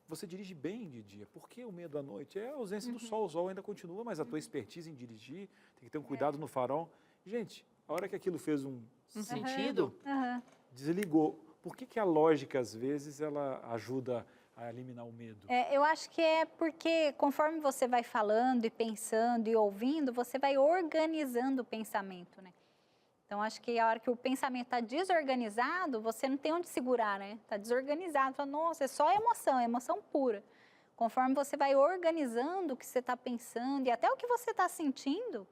você dirige bem de dia, por que o medo à noite? É a ausência do sol, o sol ainda continua, mas a tua expertise em dirigir, tem que ter um cuidado no farol. Gente, a hora que aquilo fez um sentido, desligou. Por que a lógica, às vezes, ela ajuda a eliminar o medo? Eu acho que é porque conforme você vai falando e pensando e ouvindo, você vai organizando o pensamento, né? Então, acho que a hora que o pensamento está desorganizado, você não tem onde segurar, né? Está desorganizado, fala, nossa, é só emoção, é emoção pura. Conforme você vai organizando o que você está pensando e até o que você está sentindo,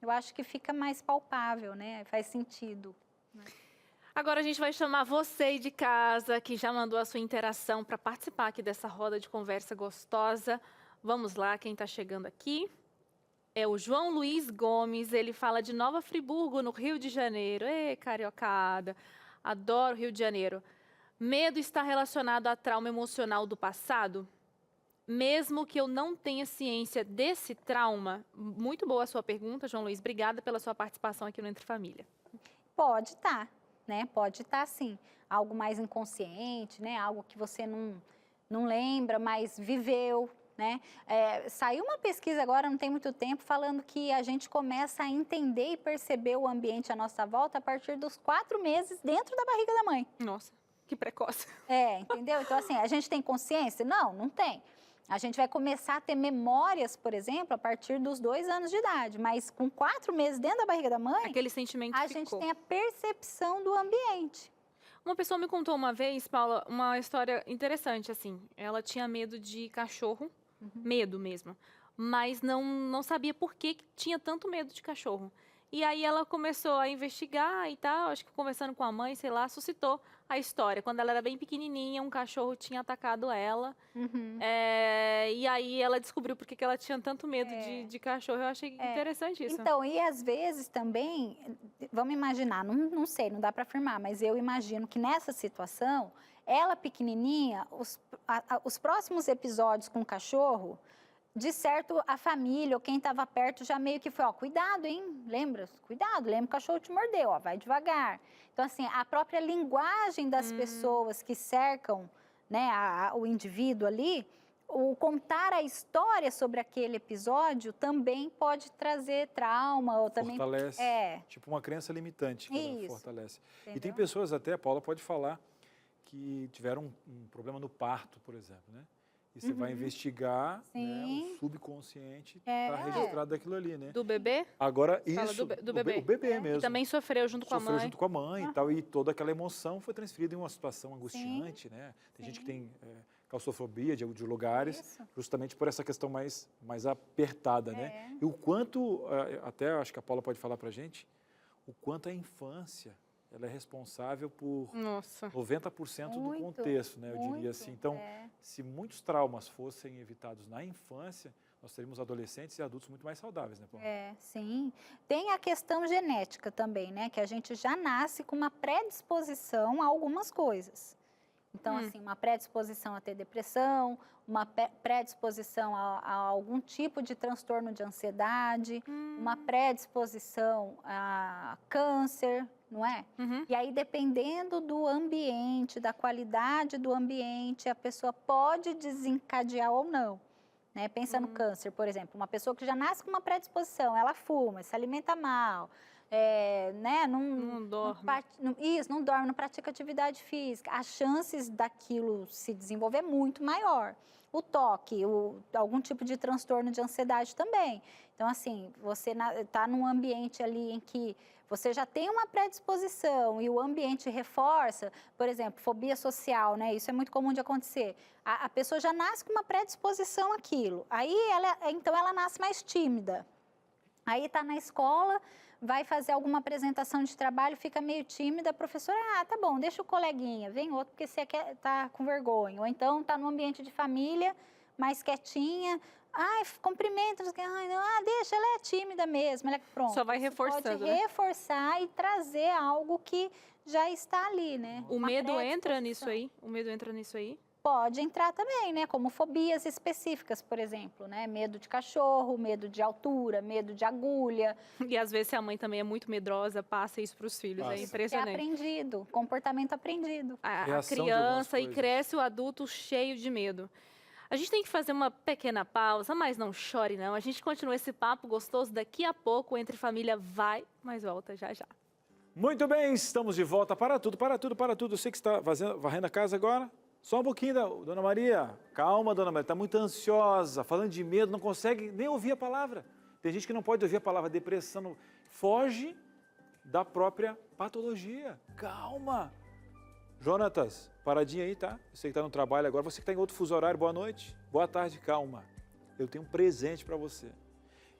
eu acho que fica mais palpável, né? Faz sentido. Agora a gente vai chamar você aí de casa, que já mandou a sua interação para participar aqui dessa roda de conversa gostosa. Vamos lá, quem está chegando aqui é o João Luiz Gomes. Ele fala de Nova Friburgo, no Rio de Janeiro. Ei, cariocada, adoro Rio de Janeiro. Medo está relacionado a trauma emocional do passado? Mesmo que eu não tenha ciência desse trauma? Muito boa a sua pergunta, João Luiz. Obrigada pela sua participação aqui no Entre Família. Pode estar. Né? Pode estar, sim, algo mais inconsciente, né? Algo que você não lembra, mas viveu, né? Saiu uma pesquisa agora, não tem muito tempo, falando que a gente começa a entender e perceber o ambiente à nossa volta a partir dos 4 meses dentro da barriga da mãe. Nossa, que precoce. Entendeu? Então, assim, a gente tem consciência? Não tem. A gente vai começar a ter memórias, por exemplo, a partir dos 2 anos de idade, mas com 4 meses dentro da barriga da mãe, aquele sentimento a gente tem a percepção do ambiente. Uma pessoa me contou uma vez, Paula, uma história interessante, assim. Ela tinha medo de cachorro, medo mesmo, mas não sabia por que tinha tanto medo de cachorro. E aí ela começou a investigar e tal, acho que conversando com a mãe, sei lá, suscitou a história. Quando ela era bem pequenininha, um cachorro tinha atacado ela. E aí ela descobriu por que ela tinha tanto medo de cachorro. Eu achei interessante isso. Então, e às vezes também, vamos imaginar, não sei, não dá para afirmar, mas eu imagino que nessa situação, ela pequenininha, os próximos episódios com o cachorro, de certo, a família ou quem estava perto já meio que foi, cuidado, hein? Lembra? Cuidado, lembra que o cachorro te mordeu, vai devagar. Então, assim, a própria linguagem das pessoas que cercam, né, o indivíduo ali, o contar a história sobre aquele episódio também pode trazer trauma ou também Fortalece. Tipo uma crença limitante que ela Isso. fortalece. Entendeu? E tem pessoas até, a Paula pode falar, que tiveram um problema no parto, por exemplo, né? E você vai investigar, né, Sim. o subconsciente É. está registrado daquilo ali, né? Do bebê? Agora, Fala isso, do bebê. o bebê mesmo. E também sofreu junto com a Sofreu mãe. junto com a mãe e tal, e toda aquela emoção foi transferida em uma situação angustiante, né? Tem gente que tem claustrofobia de lugares, Isso. justamente por essa questão mais apertada, né? E o quanto, até acho que a Paula pode falar pra gente, o quanto a infância, ela é responsável por Nossa. 90% do Muito, contexto, né? Eu diria muito, assim. Então, se muitos traumas fossem evitados na infância, nós teríamos adolescentes e adultos muito mais saudáveis, né, Paula? Sim. Tem a questão genética também, né? Que a gente já nasce com uma predisposição a algumas coisas. Então, assim, uma predisposição a ter depressão, uma predisposição a algum tipo de transtorno de ansiedade, uma predisposição a câncer, não é? Uhum. E aí, dependendo do ambiente, da qualidade do ambiente, a pessoa pode desencadear ou não. Né? Pensa no câncer, por exemplo, uma pessoa que já nasce com uma predisposição, ela fuma, se alimenta mal, né? Não dorme. Não dorme, não pratica atividade física. As chances daquilo se desenvolver é muito maior. O toque, algum tipo de transtorno de ansiedade também. Então, assim, você está num ambiente ali em que você já tem uma predisposição e o ambiente reforça, por exemplo, fobia social, né? Isso é muito comum de acontecer. A pessoa já nasce com uma predisposição àquilo. Aí, então, ela nasce mais tímida. Aí está na escola, vai fazer alguma apresentação de trabalho, fica meio tímida, a professora, tá bom, deixa o coleguinha, vem outro porque você está com vergonha. Ou então está no ambiente de família, mais quietinha, cumprimenta, deixa, ela é tímida mesmo, ela é pronto. Só vai Você reforçando, pode né? reforçar e trazer algo que já está ali, né? O Uma medo entra nisso predisposição. aí? O medo entra nisso aí? Pode entrar também, né? Como fobias específicas, por exemplo, né? Medo de cachorro, medo de altura, medo de agulha. E às vezes se a mãe também é muito medrosa, passa isso para os filhos. Passa. É É impressionante. aprendido, comportamento aprendido. A Reação de algumas criança e coisas. cresce o adulto cheio de medo. A gente tem que fazer uma pequena pausa, mas não chore não. A gente continua esse papo gostoso daqui a pouco. Entre Família vai, mas volta já já. Muito bem, estamos de volta. Para tudo. Eu sei que está varrendo a casa agora. Só um pouquinho, dona Maria. Calma, dona Maria, está muito ansiosa, falando de medo, não consegue nem ouvir a palavra. Tem gente que não pode ouvir a palavra depressão, foge da própria patologia. Calma. Jonatas, paradinha aí, tá? Eu sei que está no trabalho agora, você que está em outro fuso horário, boa noite, boa tarde, calma. Eu tenho um presente para você.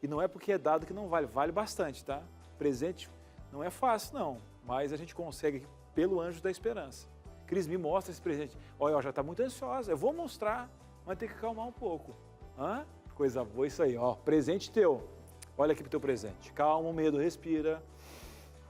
E não é porque é dado que não vale, vale bastante, tá? Presente não é fácil, não, mas a gente consegue pelo anjo da esperança. Cris, me mostra esse presente. Olha, já está muito ansiosa, eu vou mostrar, mas tem que acalmar um pouco. Coisa boa isso aí, ó, presente teu. Olha aqui pro teu presente. Calma, o medo, respira.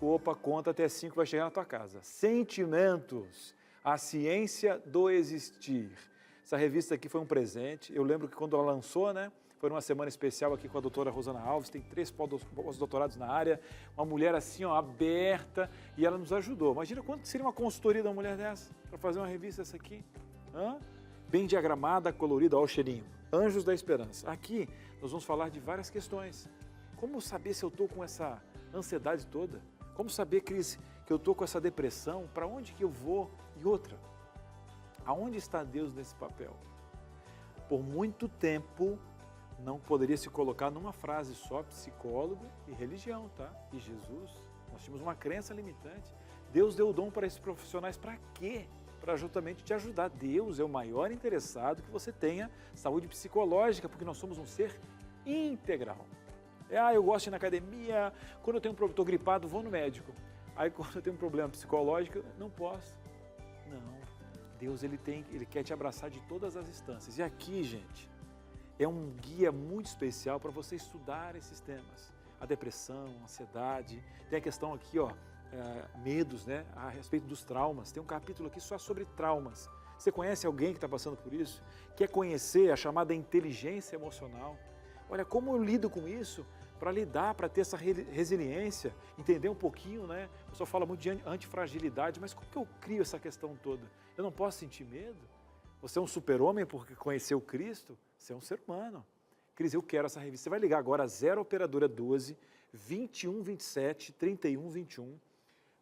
Opa, conta até 5, vai chegar na tua casa. Sentimentos, a ciência do existir. Essa revista aqui foi um presente. Eu lembro que quando ela lançou, né? Foi numa semana especial aqui com a doutora Rosana Alves, tem 3 pós-doutorados na área, uma mulher assim, ó, aberta, e ela nos ajudou. Imagina quanto seria uma consultoria de uma mulher dessa, para fazer uma revista dessa aqui. Bem diagramada, colorida, ó o cheirinho. Anjos da Esperança. Aqui nós vamos falar de várias questões. Como saber se eu estou com essa ansiedade toda? Como saber, Cris, que eu estou com essa depressão? Para onde que eu vou? E outra, aonde está Deus nesse papel? Por muito tempo, não poderia se colocar numa frase só psicólogo e religião, tá? E Jesus, nós tínhamos uma crença limitante. Deus deu o dom para esses profissionais para quê? Para justamente te ajudar. Deus é o maior interessado que você tenha saúde psicológica, porque nós somos um ser integral. Eu gosto de ir na academia, quando eu tenho estou gripado, vou no médico. Aí quando eu tenho um problema psicológico, não posso. Não, Deus ele quer te abraçar de todas as instâncias. E aqui, gente, é um guia muito especial para você estudar esses temas. A depressão, a ansiedade, tem a questão aqui, ó, medos, né, a respeito dos traumas. Tem um capítulo aqui só sobre traumas. Você conhece alguém que está passando por isso? Quer conhecer a chamada inteligência emocional? Olha, como eu lido com isso para lidar, para ter essa resiliência, entender um pouquinho, né? O pessoal fala muito de antifragilidade, mas como que eu crio essa questão toda? Eu não posso sentir medo? Você é um super-homem porque conheceu Cristo? Você é um ser humano. Cris, eu quero essa revista. Você vai ligar agora 0 operadora 12 21 27 31 21.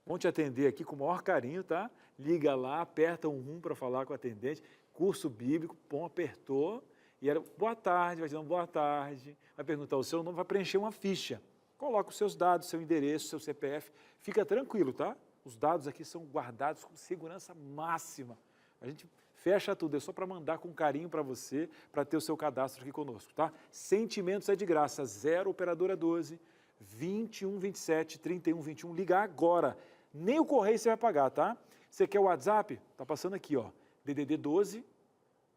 Vão te atender aqui com o maior carinho, tá? Liga lá, aperta um para falar com o atendente. Curso bíblico, bom, apertou. E era boa tarde, vai te dar um boa tarde. Vai perguntar o seu nome, vai preencher uma ficha. Coloca os seus dados, seu endereço, seu CPF. Fica tranquilo, tá? Os dados aqui são guardados com segurança máxima. A gente fecha tudo, é só para mandar com carinho para você, para ter o seu cadastro aqui conosco, tá? Sentimentos é de graça, 0 operadora 12 21 27 31 21. Liga agora. Nem o correio você vai pagar, tá? Você quer o WhatsApp? Tá passando aqui, ó. DDD 12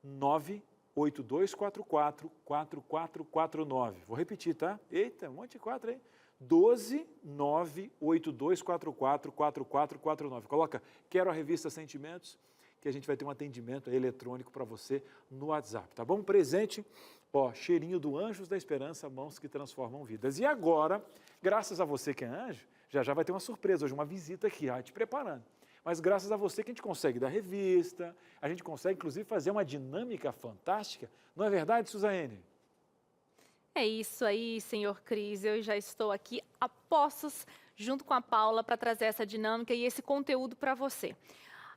98244 4449. Vou repetir, tá? Eita, um monte de 4 aí. 12 98244 4449. Coloca, quero a revista Sentimentos, que a gente vai ter um atendimento eletrônico para você no WhatsApp, tá bom? Presente, ó, cheirinho do Anjos da Esperança, mãos que transformam vidas. E agora, graças a você que é anjo, já vai ter uma surpresa hoje, uma visita aqui, te preparando. Mas graças a você que a gente consegue dar revista, a gente consegue, inclusive, fazer uma dinâmica fantástica. Não é verdade, Suzane? É isso aí, senhor Cris. Eu já estou aqui a postos, junto com a Paula, para trazer essa dinâmica e esse conteúdo para você.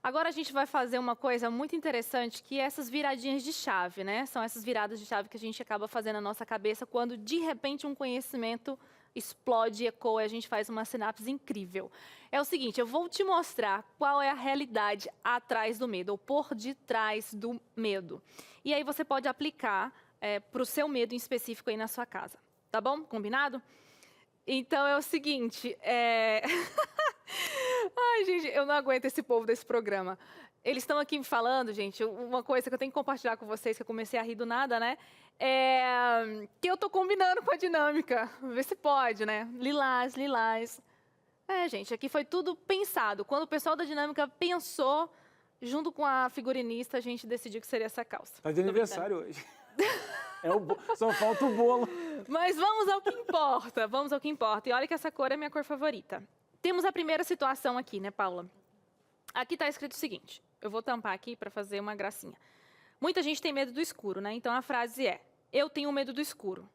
Agora a gente vai fazer uma coisa muito interessante, que é essas viradinhas de chave, né? São essas viradas de chave que a gente acaba fazendo na nossa cabeça quando, de repente, um conhecimento explode, ecoa, e a gente faz uma sinapse incrível. É o seguinte, eu vou te mostrar qual é a realidade atrás do medo, ou por detrás do medo. E aí você pode aplicar para o seu medo em específico aí na sua casa. Tá bom? Combinado? Então é o seguinte, Ai, gente, eu não aguento esse povo desse programa. Eles estão aqui me falando, gente, uma coisa que eu tenho que compartilhar com vocês, que eu comecei a rir do nada, né? Que eu tô combinando com a dinâmica. Vê se pode, né? Lilás, lilás. Gente, aqui foi tudo pensado. Quando o pessoal da dinâmica pensou, junto com a figurinista, a gente decidiu que seria essa calça. Tá de aniversário hoje. Só falta o bolo. Mas vamos ao que importa, vamos ao que importa. E olha que essa cor é minha cor favorita. Temos a primeira situação aqui, né, Paula? Aqui está escrito o seguinte, eu vou tampar aqui para fazer uma gracinha. Muita gente tem medo do escuro, né? Então a frase é, eu tenho medo do escuro.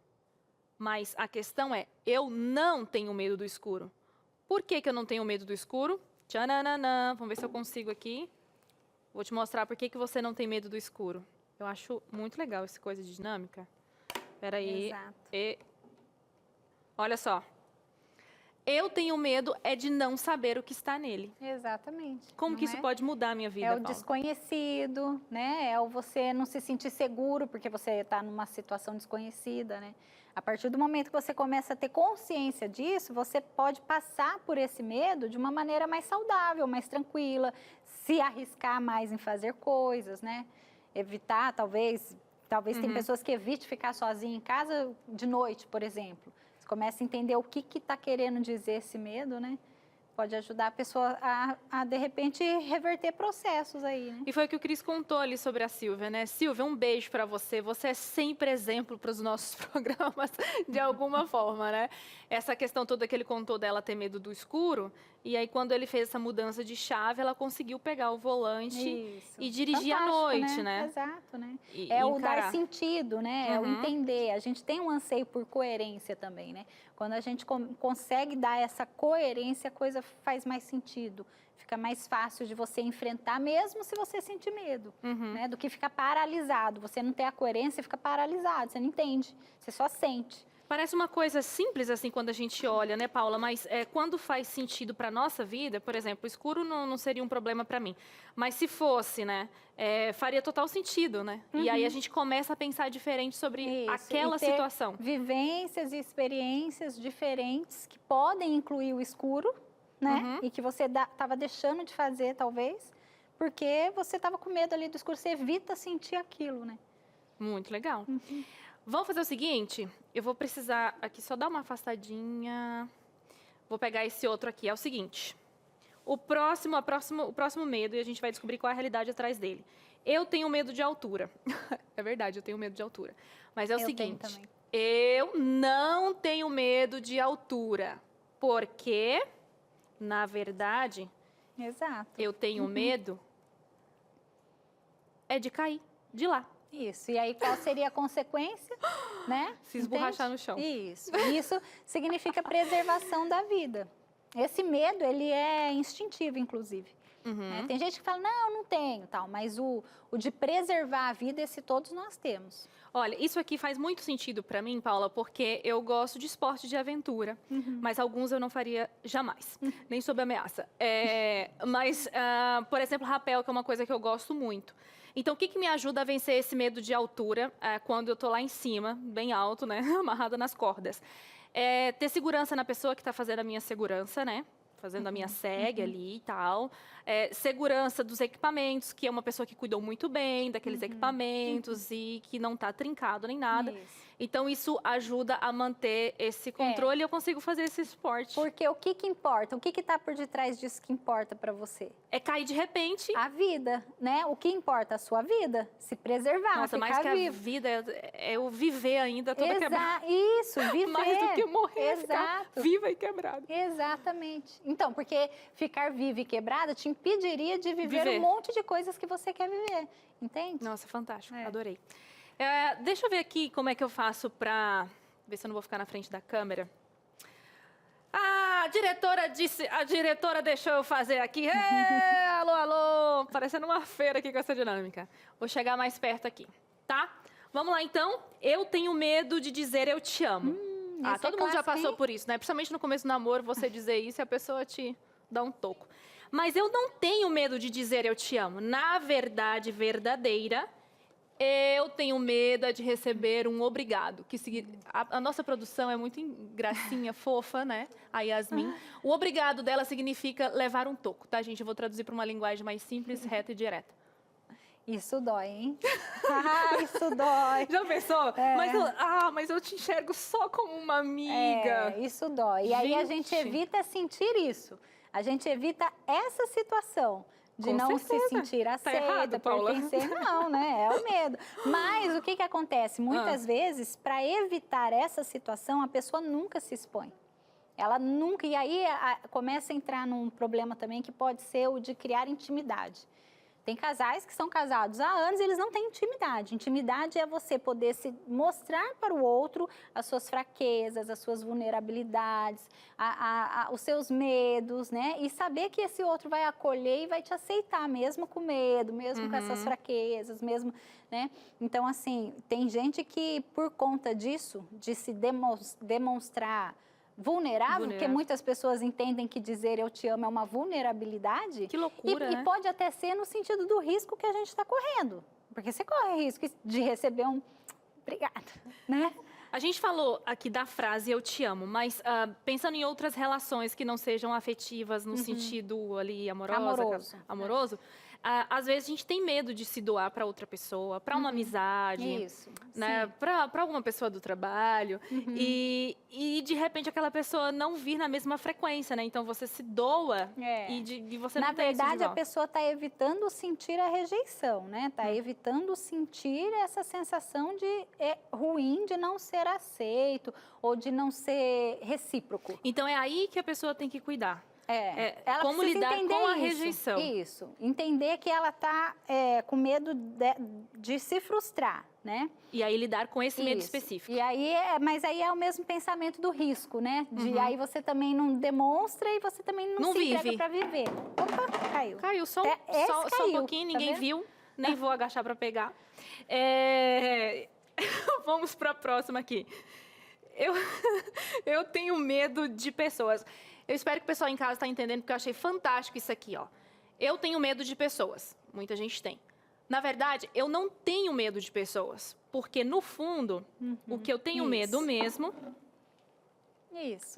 Mas a questão é, eu não tenho medo do escuro. Por que eu não tenho medo do escuro? Tchananã, vamos ver se eu consigo aqui. Vou te mostrar por que você não tem medo do escuro. Eu acho muito legal essa coisa de dinâmica. Espera aí. Exato. Olha só. Eu tenho medo de não saber o que está nele. Exatamente. Como que isso pode mudar a minha vida, É o Paula? desconhecido, né? É o você não se sentir seguro porque você está numa situação desconhecida, né? A partir do momento que você começa a ter consciência disso, você pode passar por esse medo de uma maneira mais saudável, mais tranquila, se arriscar mais em fazer coisas, né? Evitar, talvez tem pessoas que evitem ficar sozinha em casa de noite, por exemplo. Você começa a entender o que está querendo dizer esse medo, né? Pode ajudar a pessoa a, de repente, reverter processos aí, né? E foi o que o Cris contou ali sobre a Silvia, né? Silvia, um beijo para você. Você é sempre exemplo para os nossos programas, de alguma forma, né? Essa questão toda que ele contou dela ter medo do escuro, e aí quando ele fez essa mudança de chave, ela conseguiu pegar o volante e dirigir à noite, né? Exato, né? E o encarar. dar sentido, né? É o entender. A gente tem um anseio por coerência também, né? Quando a gente consegue dar essa coerência, a coisa faz mais sentido. Fica mais fácil de você enfrentar, mesmo se você sentir medo, né? Do que ficar paralisado. Você não tem a coerência, fica paralisado, você não entende, você só sente. Parece uma coisa simples, assim, quando a gente olha, né, Paula? Mas quando faz sentido para a nossa vida, por exemplo, o escuro não seria um problema para mim. Mas se fosse, né, faria total sentido, né? E aí a gente começa a pensar diferente sobre aquela situação. Vivências e experiências diferentes que podem incluir o escuro, né? E que você estava deixando de fazer, talvez, porque você estava com medo ali do escuro. Você evita sentir aquilo, né? Muito legal. Vamos fazer o seguinte, eu vou precisar aqui só dar uma afastadinha. Vou pegar esse outro aqui, é o seguinte. O próximo medo, e a gente vai descobrir qual é a realidade atrás dele. Eu tenho medo de altura. É verdade, eu tenho medo de altura. Mas é o seguinte, eu não tenho medo de altura. Porque, na verdade, eu tenho medo é de cair de lá. Isso. E aí, qual seria a consequência, né? Se esborrachar Entende? no chão. Isso. Isso significa preservação da vida. Esse medo, ele é instintivo, inclusive. Uhum. Tem gente que fala, não tenho, tal. Mas o de preservar a vida, esse todos nós temos. Olha, isso aqui faz muito sentido para mim, Paula, porque eu gosto de esporte de aventura, mas alguns eu não faria jamais, nem sob ameaça. Mas, por exemplo, rapel, que é uma coisa que eu gosto muito. Então, o que me ajuda a vencer esse medo de altura quando eu tô lá em cima, bem alto, né, amarrada nas cordas? Ter segurança na pessoa que está fazendo a minha segurança, né? Fazendo a minha SEG ali e tal. Segurança dos equipamentos, que é uma pessoa que cuidou muito bem daqueles equipamentos e que não está trincado nem nada. Isso. Então, isso ajuda a manter esse controle e eu consigo fazer esse esporte. Porque o que importa? O que está por detrás disso que importa para você? É cair de repente. A vida, né? O que importa? A sua vida. Se preservar, Nossa, mais que vivo. a vida é eu viver ainda toda quebrada. Isso, viver. Mais do que morrer, ficar Exato. viva e quebrada. Exatamente. Então, porque ficar viva e quebrada te impediria de viver um monte de coisas que você quer viver. Entende? Nossa, fantástico. Adorei. Deixa eu ver aqui como é que eu faço para ver se eu não vou ficar na frente da câmera. A diretora deixou eu fazer aqui. Alô, alô. Parecendo uma feira aqui com essa dinâmica. Vou chegar mais perto aqui, tá? Vamos lá, então. Eu tenho medo de dizer eu te amo. Todo mundo já passou por isso, né? Principalmente no começo do namoro, você dizer isso e a pessoa te dá um toco. Mas eu não tenho medo de dizer eu te amo. Na verdade verdadeira, eu tenho medo de receber um obrigado. A nossa produção é muito gracinha, fofa, né? A Yasmin. O obrigado dela significa levar um toco, tá, gente? Eu vou traduzir para uma linguagem mais simples, reta e direta. Isso dói, hein? Isso dói. Já pensou? Mas eu te enxergo só como uma amiga. Isso dói. E aí a gente evita sentir isso. A gente evita essa situação de Com não certeza. se sentir aceita, errado, Paula. pertencer. Não, né? É o medo. Mas o que acontece? Muitas vezes, para evitar essa situação, a pessoa nunca se expõe. Ela nunca... E aí começa a entrar num problema também que pode ser o de criar intimidade. Tem casais que são casados há anos e eles não têm intimidade. Intimidade é você poder se mostrar para o outro as suas fraquezas, as suas vulnerabilidades, os seus medos, né? E saber que esse outro vai acolher e vai te aceitar, mesmo com medo, mesmo com essas fraquezas, mesmo, né? Então, assim, tem gente que, por conta disso, de se demonstrar vulnerável, porque muitas pessoas entendem que dizer eu te amo é uma vulnerabilidade. Que loucura, né? E pode até ser no sentido do risco que a gente está correndo. Porque você corre risco de receber um obrigada, né? A gente falou aqui da frase eu te amo, mas pensando em outras relações que não sejam afetivas no sentido ali amoroso, às vezes a gente tem medo de se doar para outra pessoa, para uma amizade, né, para alguma pessoa do trabalho, e de repente aquela pessoa não vir na mesma frequência, né? Então você se doa e você não tem isso de Na verdade, a volta. pessoa está evitando sentir a rejeição, né? Está evitando sentir essa sensação de ruim de não ser aceito ou de não ser recíproco. Então é aí que a pessoa tem que cuidar. Ela como precisa lidar entender com a isso, rejeição. Isso, entender que ela está com medo de se frustrar, né? E aí lidar com esse medo Isso. específico. E aí, mas aí é o mesmo pensamento do risco, né? De aí você também não demonstra e você também não se vive. entrega para viver. Opa, caiu. Caiu só, Esse só um caiu, pouquinho, tá ninguém vendo? viu, nem vou agachar para pegar. Vamos para a próxima aqui. Eu tenho medo de pessoas. Eu espero que o pessoal em casa está entendendo, porque eu achei fantástico isso aqui, ó. Eu tenho medo de pessoas. Muita gente tem. Na verdade, eu não tenho medo de pessoas, porque no fundo, o que eu tenho medo mesmo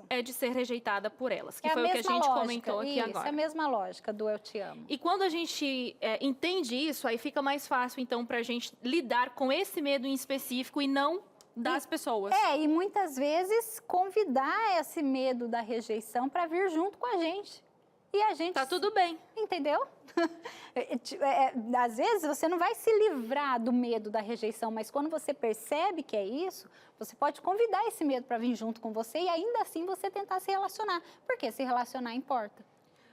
é de ser rejeitada por elas, que foi o que a gente comentou aqui agora. É a mesma lógica do eu te amo. E quando a gente entende isso, aí fica mais fácil, então, para a gente lidar com esse medo em específico e não das pessoas. E muitas vezes convidar esse medo da rejeição para vir junto com a gente. E a gente... Tá tudo bem. Entendeu? Às vezes você não vai se livrar do medo da rejeição, mas quando você percebe que é isso, você pode convidar esse medo para vir junto com você e ainda assim você tentar se relacionar. Porque se relacionar importa.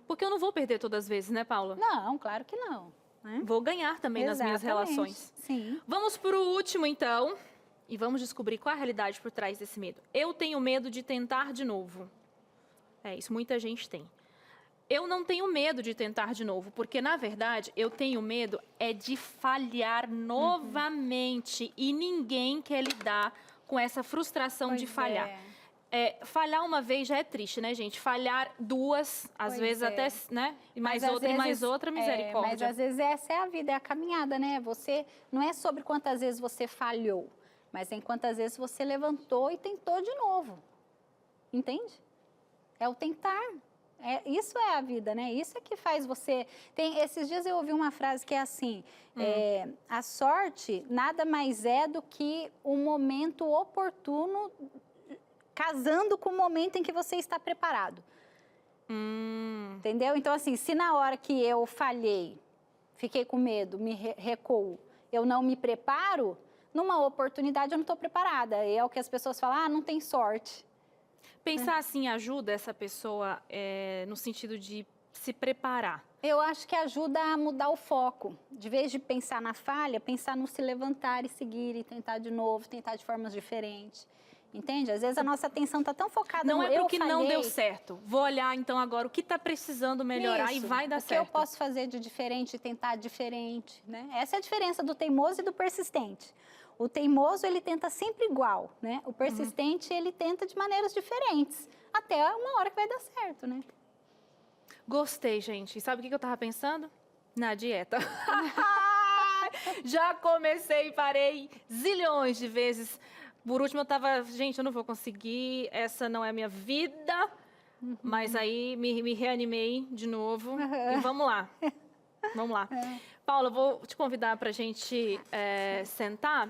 Porque eu não vou perder todas as vezes, né, Paula? Não, claro que não. né? Vou ganhar também nas minhas Exatamente. relações. Sim. Vamos para o último, então, e vamos descobrir qual é a realidade por trás desse medo. Eu tenho medo de tentar de novo. É isso, muita gente tem. Eu não tenho medo de tentar de novo, porque, na verdade, eu tenho medo é de falhar novamente. E ninguém quer lidar com essa frustração de Pois falhar. Falhar uma vez já é triste, né, gente? Falhar duas, às Pois vezes é. até, né? E mais Mas, às outra, e mais vezes, outra, misericórdia. Mas às vezes essa é a vida, é a caminhada, né? Você não é sobre quantas vezes você falhou, mas em quantas vezes você levantou e tentou de novo. Entende? É o tentar. Isso é a vida, né? Isso é que faz você... Esses dias eu ouvi uma frase que é assim, a sorte nada mais é do que um momento oportuno casando com o momento em que você está preparado. Entendeu? Então, assim, se na hora que eu falhei, fiquei com medo, me recuo, eu não me preparo, numa oportunidade eu não estou preparada. E é o que as pessoas falam, não tem sorte. Pensar assim ajuda essa pessoa no sentido de se preparar. Eu acho que ajuda a mudar o foco. De vez de pensar na falha, pensar no se levantar e seguir e tentar de novo, tentar de formas diferentes. Entende? Às vezes a nossa atenção está tão focada Não no é porque eu falhei. não deu certo. Vou olhar então agora o que está precisando melhorar Isso. e vai dar O que certo. eu posso fazer de diferente, tentar diferente, né? Essa é a diferença do teimoso e do persistente. O teimoso, ele tenta sempre igual, né? O persistente, ele tenta de maneiras diferentes. Até uma hora que vai dar certo, né? Gostei, gente. E sabe o que eu estava pensando? Na dieta. Já comecei e parei zilhões de vezes. Por último, eu estava, gente, eu não vou conseguir, essa não é a minha vida. Mas aí me reanimei de novo e vamos lá. Vamos lá. Paula, eu vou te convidar para a gente sentar.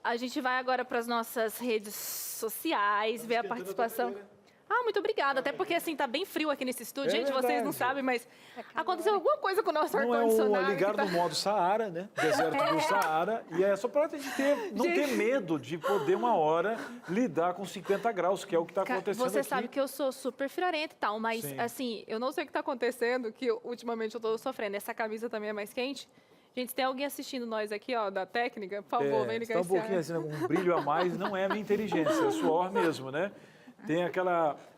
A gente vai agora para as nossas redes sociais, ver a participação. Muito obrigada. Até porque, assim, tá bem frio aqui nesse estúdio. Gente, vocês não verdade. sabem, mas aconteceu alguma coisa com o nosso Não é ar-condicionado. ligaram no modo Saara, né? Deserto do Saara. E é só para a gente não ter medo de poder, uma hora, lidar com 50 graus, que é o que está acontecendo Você aqui. sabe que eu sou super friorenta e tal, mas, Sim. assim, eu não sei o que está acontecendo, que ultimamente eu tô sofrendo. Essa camisa também é mais quente. Gente, se tem alguém assistindo nós aqui, ó, da técnica, por favor, vem ligar Está um esse pouquinho ar. assim, um brilho a mais, não é a minha inteligência, é suor mesmo, né?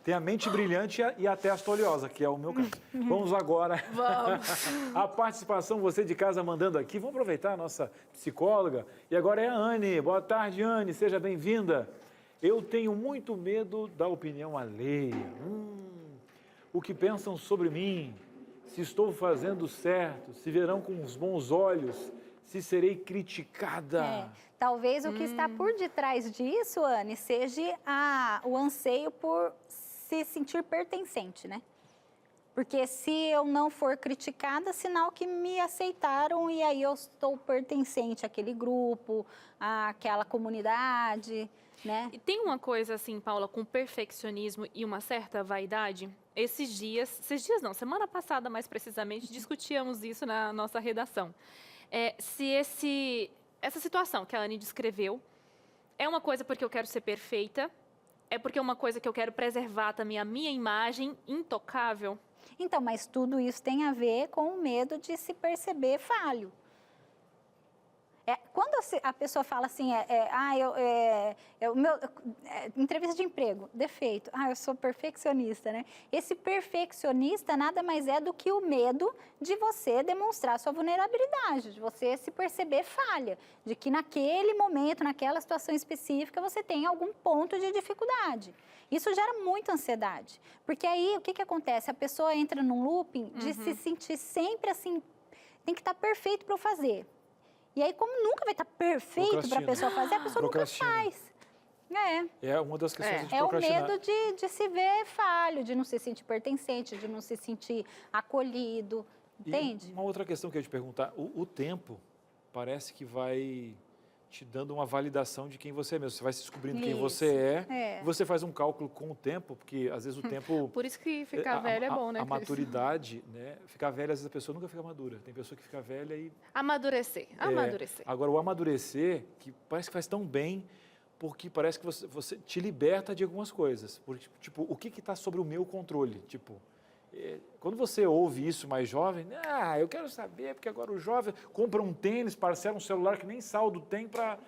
Tem a mente brilhante e a testa oleosa, que é o meu caso. Vamos agora. Vamos. A participação, você de casa mandando aqui. Vamos aproveitar a nossa psicóloga. E agora é a Anne. Boa tarde, Anne. Seja bem-vinda. Eu tenho muito medo da opinião alheia. O que pensam sobre mim? Se estou fazendo certo? Se verão com os bons olhos? Se serei criticada? Talvez o que está por detrás disso, Anne, seja o anseio por se sentir pertencente, né? Porque se eu não for criticada, sinal que me aceitaram e aí eu estou pertencente àquele grupo, àquela comunidade, né? E tem uma coisa assim, Paula, com perfeccionismo e uma certa vaidade. Esses dias não, semana passada mais precisamente, discutíamos isso na nossa redação. Se essa situação que a Anne descreveu é uma coisa porque eu quero ser perfeita, é porque é uma coisa que eu quero preservar também a minha imagem intocável. Então, mas tudo isso tem a ver com o medo de se perceber falho. Quando a pessoa fala assim, entrevista de emprego, defeito, eu sou perfeccionista, né? Esse perfeccionista nada mais é do que o medo de você demonstrar sua vulnerabilidade, de você se perceber falha, de que naquele momento, naquela situação específica, você tem algum ponto de dificuldade. Isso gera muita ansiedade, porque aí o que acontece? A pessoa entra num looping de se sentir sempre assim, tem que estar perfeito para eu fazer. E aí, como nunca vai estar perfeito para a pessoa fazer, a pessoa nunca faz. É uma das questões de o procrastinar. medo de se ver falho, de não se sentir pertencente, de não se sentir acolhido, entende? E uma outra questão que eu ia te perguntar, o tempo parece que vai te dando uma validação de quem você é mesmo. Você vai se descobrindo quem você é. Você faz um cálculo com o tempo, porque às vezes o tempo... Por isso que ficar velho é bom, né, A Cris? maturidade, né? Ficar velha, às vezes a pessoa nunca fica madura. Tem pessoa que fica velha e... Amadurecer. Agora, o amadurecer, que parece que faz tão bem, porque parece que você te liberta de algumas coisas. Porque, tipo, o que está sobre o meu controle? Tipo, quando você ouve isso mais jovem, eu quero saber, porque agora o jovem compra um tênis, parcela um celular que nem saldo tem para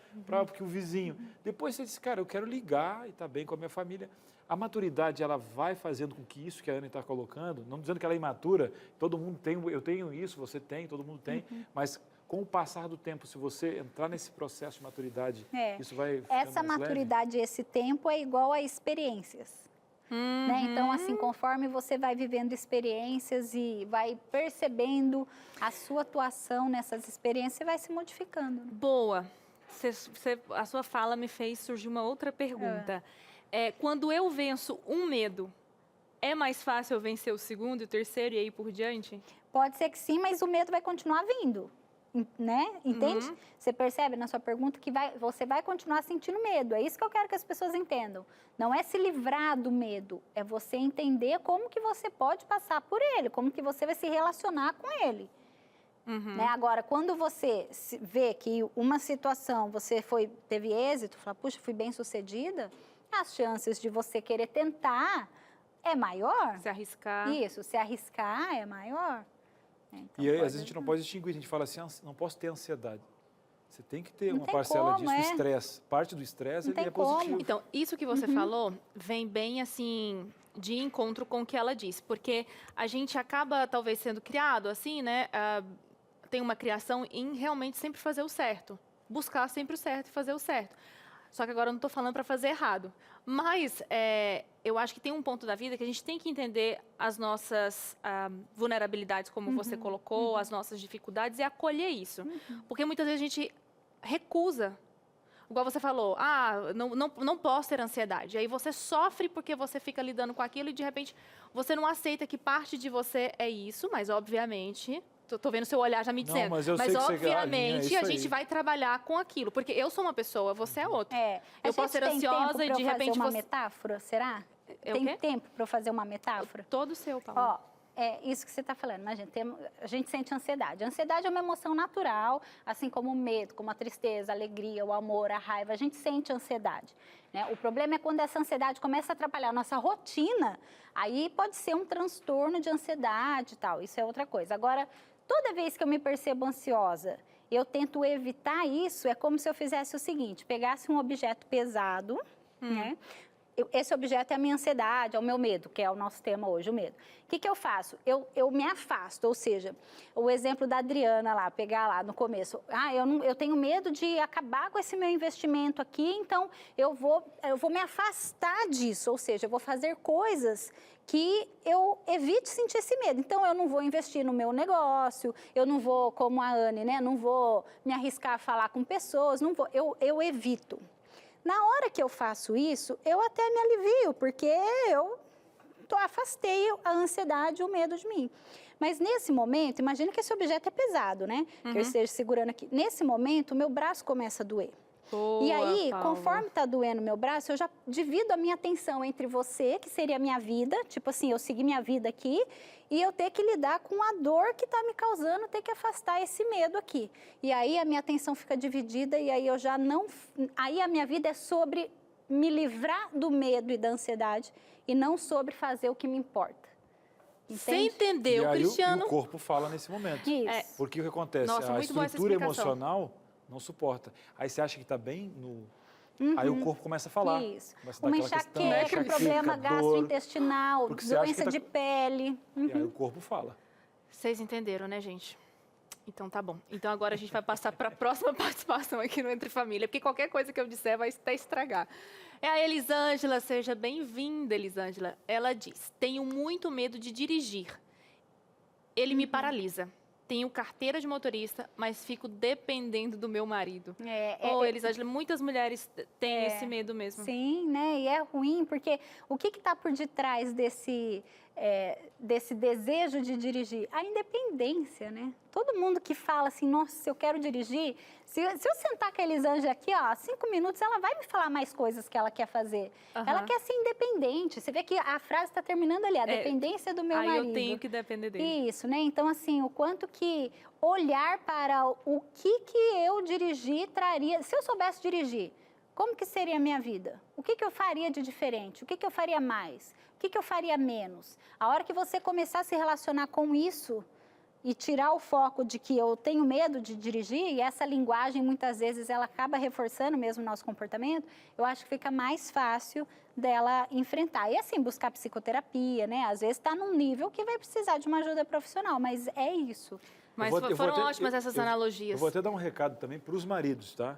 o vizinho. Depois você diz, cara, eu quero ligar e estar bem com a minha família. A maturidade, ela vai fazendo com que isso que a Anne está colocando, não dizendo que ela é imatura, todo mundo tem, eu tenho isso, você tem, todo mundo tem, mas com o passar do tempo, se você entrar nesse processo de maturidade, isso vai ficando Essa mais maturidade, esse tempo é igual a experiências. Né? Então, assim, conforme você vai vivendo experiências e vai percebendo a sua atuação nessas experiências, você vai se modificando. Boa. A sua fala me fez surgir uma outra pergunta. Quando eu venço um medo, é mais fácil eu vencer o segundo e o terceiro e aí por diante? Pode ser que sim, mas o medo vai continuar vindo. Né? Entende? Você percebe na sua pergunta que você vai continuar sentindo medo. É isso que eu quero que as pessoas entendam. Não é se livrar do medo, é você entender como que você pode passar por ele, como que você vai se relacionar com ele. Né? Agora, quando você vê que uma situação você teve êxito, fala, puxa, fui bem sucedida, as chances de você querer tentar é maior. Se arriscar. Isso, se arriscar é maior. Então, e aí, às vezes a gente não pode distinguir, a gente fala assim, não posso ter ansiedade. Você tem que ter uma parcela disso, o estresse. Parte do estresse ele é positivo. Então, isso que você falou vem bem assim de encontro com o que ela disse, porque a gente acaba talvez sendo criado assim, né? Tem uma criação em realmente sempre fazer o certo, buscar sempre o certo e fazer o certo. Só que agora eu não estou falando para fazer errado. Mas eu acho que tem um ponto da vida que a gente tem que entender as nossas vulnerabilidades, como você colocou, as nossas dificuldades e acolher isso. Porque muitas vezes a gente recusa. Igual você falou, não posso ter ansiedade. Aí você sofre porque você fica lidando com aquilo e de repente você não aceita que parte de você é isso, mas obviamente... Tô vendo seu olhar já me dizendo. Mas obviamente a gente vai trabalhar com aquilo. Porque eu sou uma pessoa, você é outra. Eu posso ser ansiosa e de repente fazer uma metáfora, será? Tem tempo para eu fazer uma metáfora? Todo seu, Paula. É isso que você está falando, né, gente? A gente sente ansiedade. A ansiedade é uma emoção natural, assim como o medo, como a tristeza, a alegria, o amor, a raiva. A gente sente ansiedade. Né? O problema é quando essa ansiedade começa a atrapalhar a nossa rotina, aí pode ser um transtorno de ansiedade e tal. Isso é outra coisa. Agora, toda vez que eu me percebo ansiosa, eu tento evitar isso, é como se eu fizesse o seguinte, pegasse um objeto pesado, né? Esse objeto é a minha ansiedade, é o meu medo, que é o nosso tema hoje, o medo. O que eu faço? Eu me afasto, ou seja, o exemplo da Adriana lá, pegar lá no começo. Eu tenho medo de acabar com esse meu investimento aqui, então eu vou me afastar disso, ou seja, eu vou fazer coisas que eu evite sentir esse medo. Então, eu não vou investir no meu negócio, eu não vou, como a Anne, né? Não vou me arriscar a falar com pessoas, não vou, eu evito. Na hora que eu faço isso, eu até me alivio, porque eu afastei a ansiedade e o medo de mim. Mas nesse momento, imagina que esse objeto é pesado, né? Que eu esteja segurando aqui. Nesse momento, o meu braço começa a doer. Boa, e aí, Paula. conforme está doendo o meu braço, eu já divido a minha atenção entre você, que seria a minha vida, tipo assim, eu seguir minha vida aqui, e eu ter que lidar com a dor que está me causando, ter que afastar esse medo aqui. E aí a minha atenção fica dividida e aí eu já não... Aí a minha vida é sobre me livrar do medo e da ansiedade e não sobre fazer o que me importa. Entende? Você entendeu, e aí Cristiano? o corpo fala nesse momento. Isso. Porque o que acontece? Nossa, a muito boa essa estrutura explicação. emocional não suporta. Aí você acha que está bem no... Aí o corpo começa a falar. Isso. Começa a dar Uma aquela questão, enxaqueca, um problema dor, gastrointestinal, porque você acha doença que de pele. E aí o corpo fala. Vocês entenderam, né, gente? Então tá bom. Então agora a gente vai passar para a próxima participação aqui no Entre Família, porque qualquer coisa que eu disser vai até estragar. É a Elisângela, seja bem-vinda, Elisângela. Ela diz: tenho muito medo de dirigir. Ele me paralisa. Tenho carteira de motorista, mas fico dependendo do meu marido. Elisângela, muitas mulheres têm esse medo mesmo. Sim, né? E é ruim, porque o que está por detrás desse desejo de dirigir? A independência, né? Todo mundo que fala assim, nossa, eu quero dirigir, se eu sentar com a Elisângela aqui, 5 minutos, ela vai me falar mais coisas que ela quer fazer. Ela quer ser independente. Você vê que a frase está terminando ali, a dependência do meu marido. Aí eu tenho que depender dele. Isso, né? Então, assim, o quanto que olhar para o que eu dirigir traria... Se eu soubesse dirigir, como que seria a minha vida? O que eu faria de diferente? O que eu faria mais? O que eu faria menos? A hora que você começar a se relacionar com isso e tirar o foco de que eu tenho medo de dirigir, e essa linguagem muitas vezes ela acaba reforçando mesmo o nosso comportamento, eu acho que fica mais fácil dela enfrentar. E assim, buscar psicoterapia, né? Às vezes está num nível que vai precisar de uma ajuda profissional, mas é isso. Mas Eu vou foram até- ótimas essas analogias. Eu vou até dar um recado também para os maridos, tá?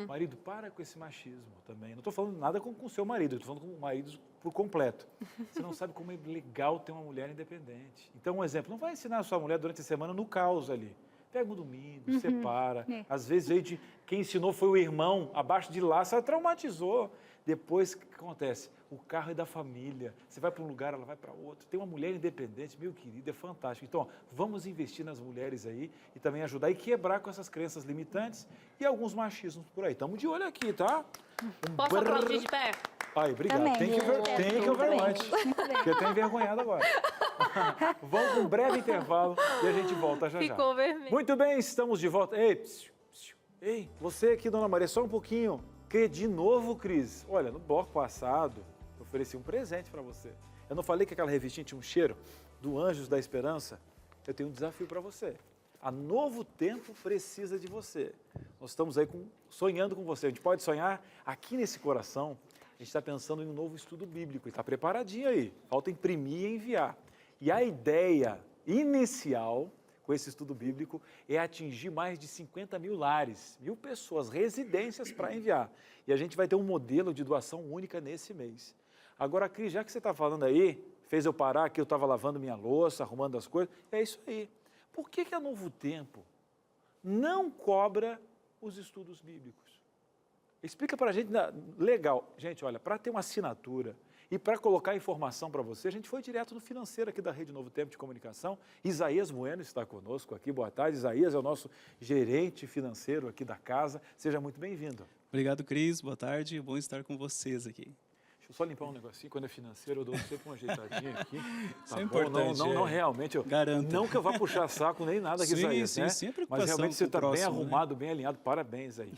Marido, para com esse machismo também. Não estou falando nada com o seu marido, estou falando com o marido por completo. Você não sabe como é legal ter uma mulher independente. Então, um exemplo, não vai ensinar a sua mulher durante a semana no caos ali. Pega um domingo, separa. É. Às vezes, veio de quem ensinou foi o irmão, abaixo de laço, ela traumatizou. Depois, o que acontece? O carro é da família. Você vai para um lugar, ela vai para outro. Tem uma mulher independente, meu querido, é fantástico. Então, ó, vamos investir nas mulheres aí e também ajudar e quebrar com essas crenças limitantes e alguns machismos por aí. Estamos de olho aqui, tá? Posso aplaudir de pé? Ai, obrigado. Também. Tem que Muito bem. much. Muito bem. Porque eu estou envergonhado agora. Vamos para um breve intervalo e a gente volta já já. Ficou vermelho. Muito bem, estamos de volta. Ei, ei, você aqui, Dona Maria, só um pouquinho. De novo, Cris. Olha, no bloco passado, eu ofereci um presente para você. Eu não falei que aquela revistinha tinha um cheiro do Anjos da Esperança? Eu tenho um desafio para você. A Novo Tempo precisa de você. Nós estamos aí sonhando com você. A gente pode sonhar aqui nesse coração. A gente está pensando em um novo estudo bíblico. Está preparadinho aí. Falta imprimir e enviar. E a ideia inicial com esse estudo bíblico é atingir mais de 50 mil lares, 1.000 pessoas, residências para enviar. E a gente vai ter um modelo de doação única nesse mês. Agora, Cris, já que você está falando aí, fez eu parar que eu estava lavando minha louça, arrumando as coisas, é isso aí. Por que a Novo Tempo não cobra os estudos bíblicos? Explica para a gente, legal. Gente, olha, para ter uma assinatura e para colocar informação para você, a gente foi direto no financeiro aqui da Rede Novo Tempo de Comunicação. Isaías Bueno está conosco aqui. Boa tarde, Isaías é o nosso gerente financeiro aqui da casa. Seja muito bem-vindo. Obrigado, Cris. Boa tarde. Bom estar com vocês aqui. Deixa eu só limpar um negocinho. Quando é financeiro, eu dou sempre uma ajeitadinha aqui. Isso é importante. Não, realmente. Garanto. Não que eu vá puxar saco nem nada aqui, Isaías, sim, né? sim, é Mas preocupação realmente você com o está bem próximo, né? arrumado, bem alinhado. Parabéns aí.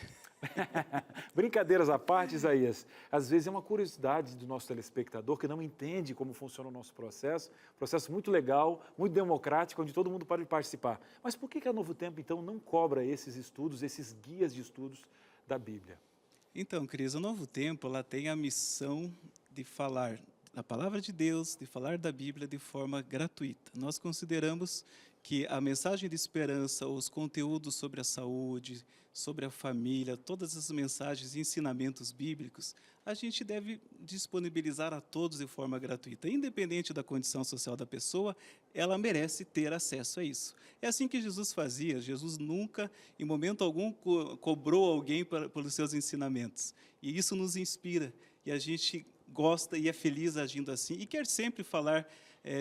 Brincadeiras à parte, Isaías, às vezes é uma curiosidade do nosso telespectador que não entende como funciona o nosso processo muito legal, muito democrático, onde todo mundo pode participar. Mas por que a Novo Tempo, então, não cobra esses estudos, esses guias de estudos da Bíblia? Então, Cris, o Novo Tempo ela tem a missão de falar da palavra de Deus, de falar da Bíblia de forma gratuita. Nós consideramos que a mensagem de esperança, os conteúdos sobre a saúde, sobre a família, todas as mensagens e ensinamentos bíblicos, a gente deve disponibilizar a todos de forma gratuita. Independente da condição social da pessoa, ela merece ter acesso a isso. É assim que Jesus fazia. Jesus nunca, em momento algum, cobrou alguém pelos seus ensinamentos. E isso nos inspira. E a gente gosta e é feliz agindo assim. E quer sempre falar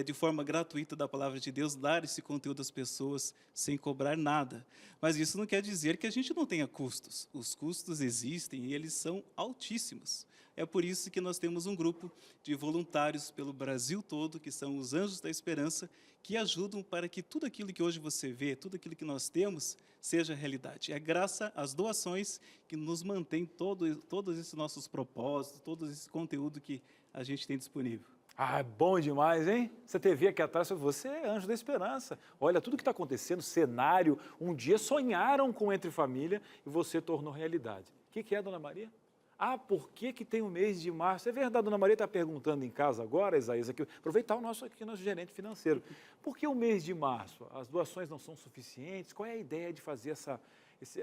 de forma gratuita da palavra de Deus, dar esse conteúdo às pessoas sem cobrar nada. Mas isso não quer dizer que a gente não tenha custos. Os custos existem e eles são altíssimos. É por isso que nós temos um grupo de voluntários pelo Brasil todo, que são os Anjos da Esperança, que ajudam para que tudo aquilo que hoje você vê, tudo aquilo que nós temos, seja realidade. É graças às doações que nos mantém todos esses nossos propósitos, todo esse conteúdo que a gente tem disponível. Ah, bom demais, hein? Essa TV aqui atrás, você é Anjo da Esperança. Olha, tudo que está acontecendo, cenário, um dia sonharam com Entre Família e você tornou realidade. O que é, Dona Maria? Ah, por que tem o mês de março? É verdade, Dona Maria está perguntando em casa agora, Isaías, aqui, aproveitar o nosso gerente financeiro. Por que o mês de março? As doações não são suficientes? Qual é a ideia de fazer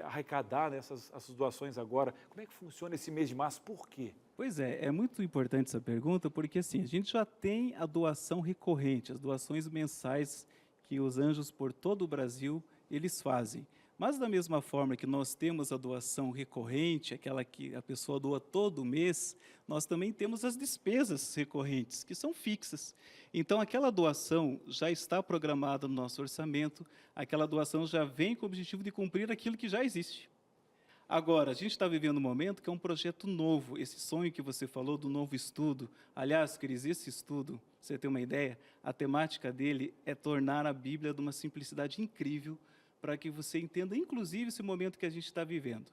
arrecadar, né, essas doações agora? Como é que funciona esse mês de março? Por quê? Pois é muito importante essa pergunta, porque assim, a gente já tem a doação recorrente, as doações mensais que os anjos por todo o Brasil, eles fazem. Mas da mesma forma que nós temos a doação recorrente, aquela que a pessoa doa todo mês, nós também temos as despesas recorrentes, que são fixas. Então, aquela doação já está programada no nosso orçamento, aquela doação já vem com o objetivo de cumprir aquilo que já existe. Agora, a gente está vivendo um momento que é um projeto novo, esse sonho que você falou do novo estudo. Aliás, Cris, esse estudo, você tem uma ideia, a temática dele é tornar a Bíblia de uma simplicidade incrível para que você entenda, inclusive, esse momento que a gente está vivendo.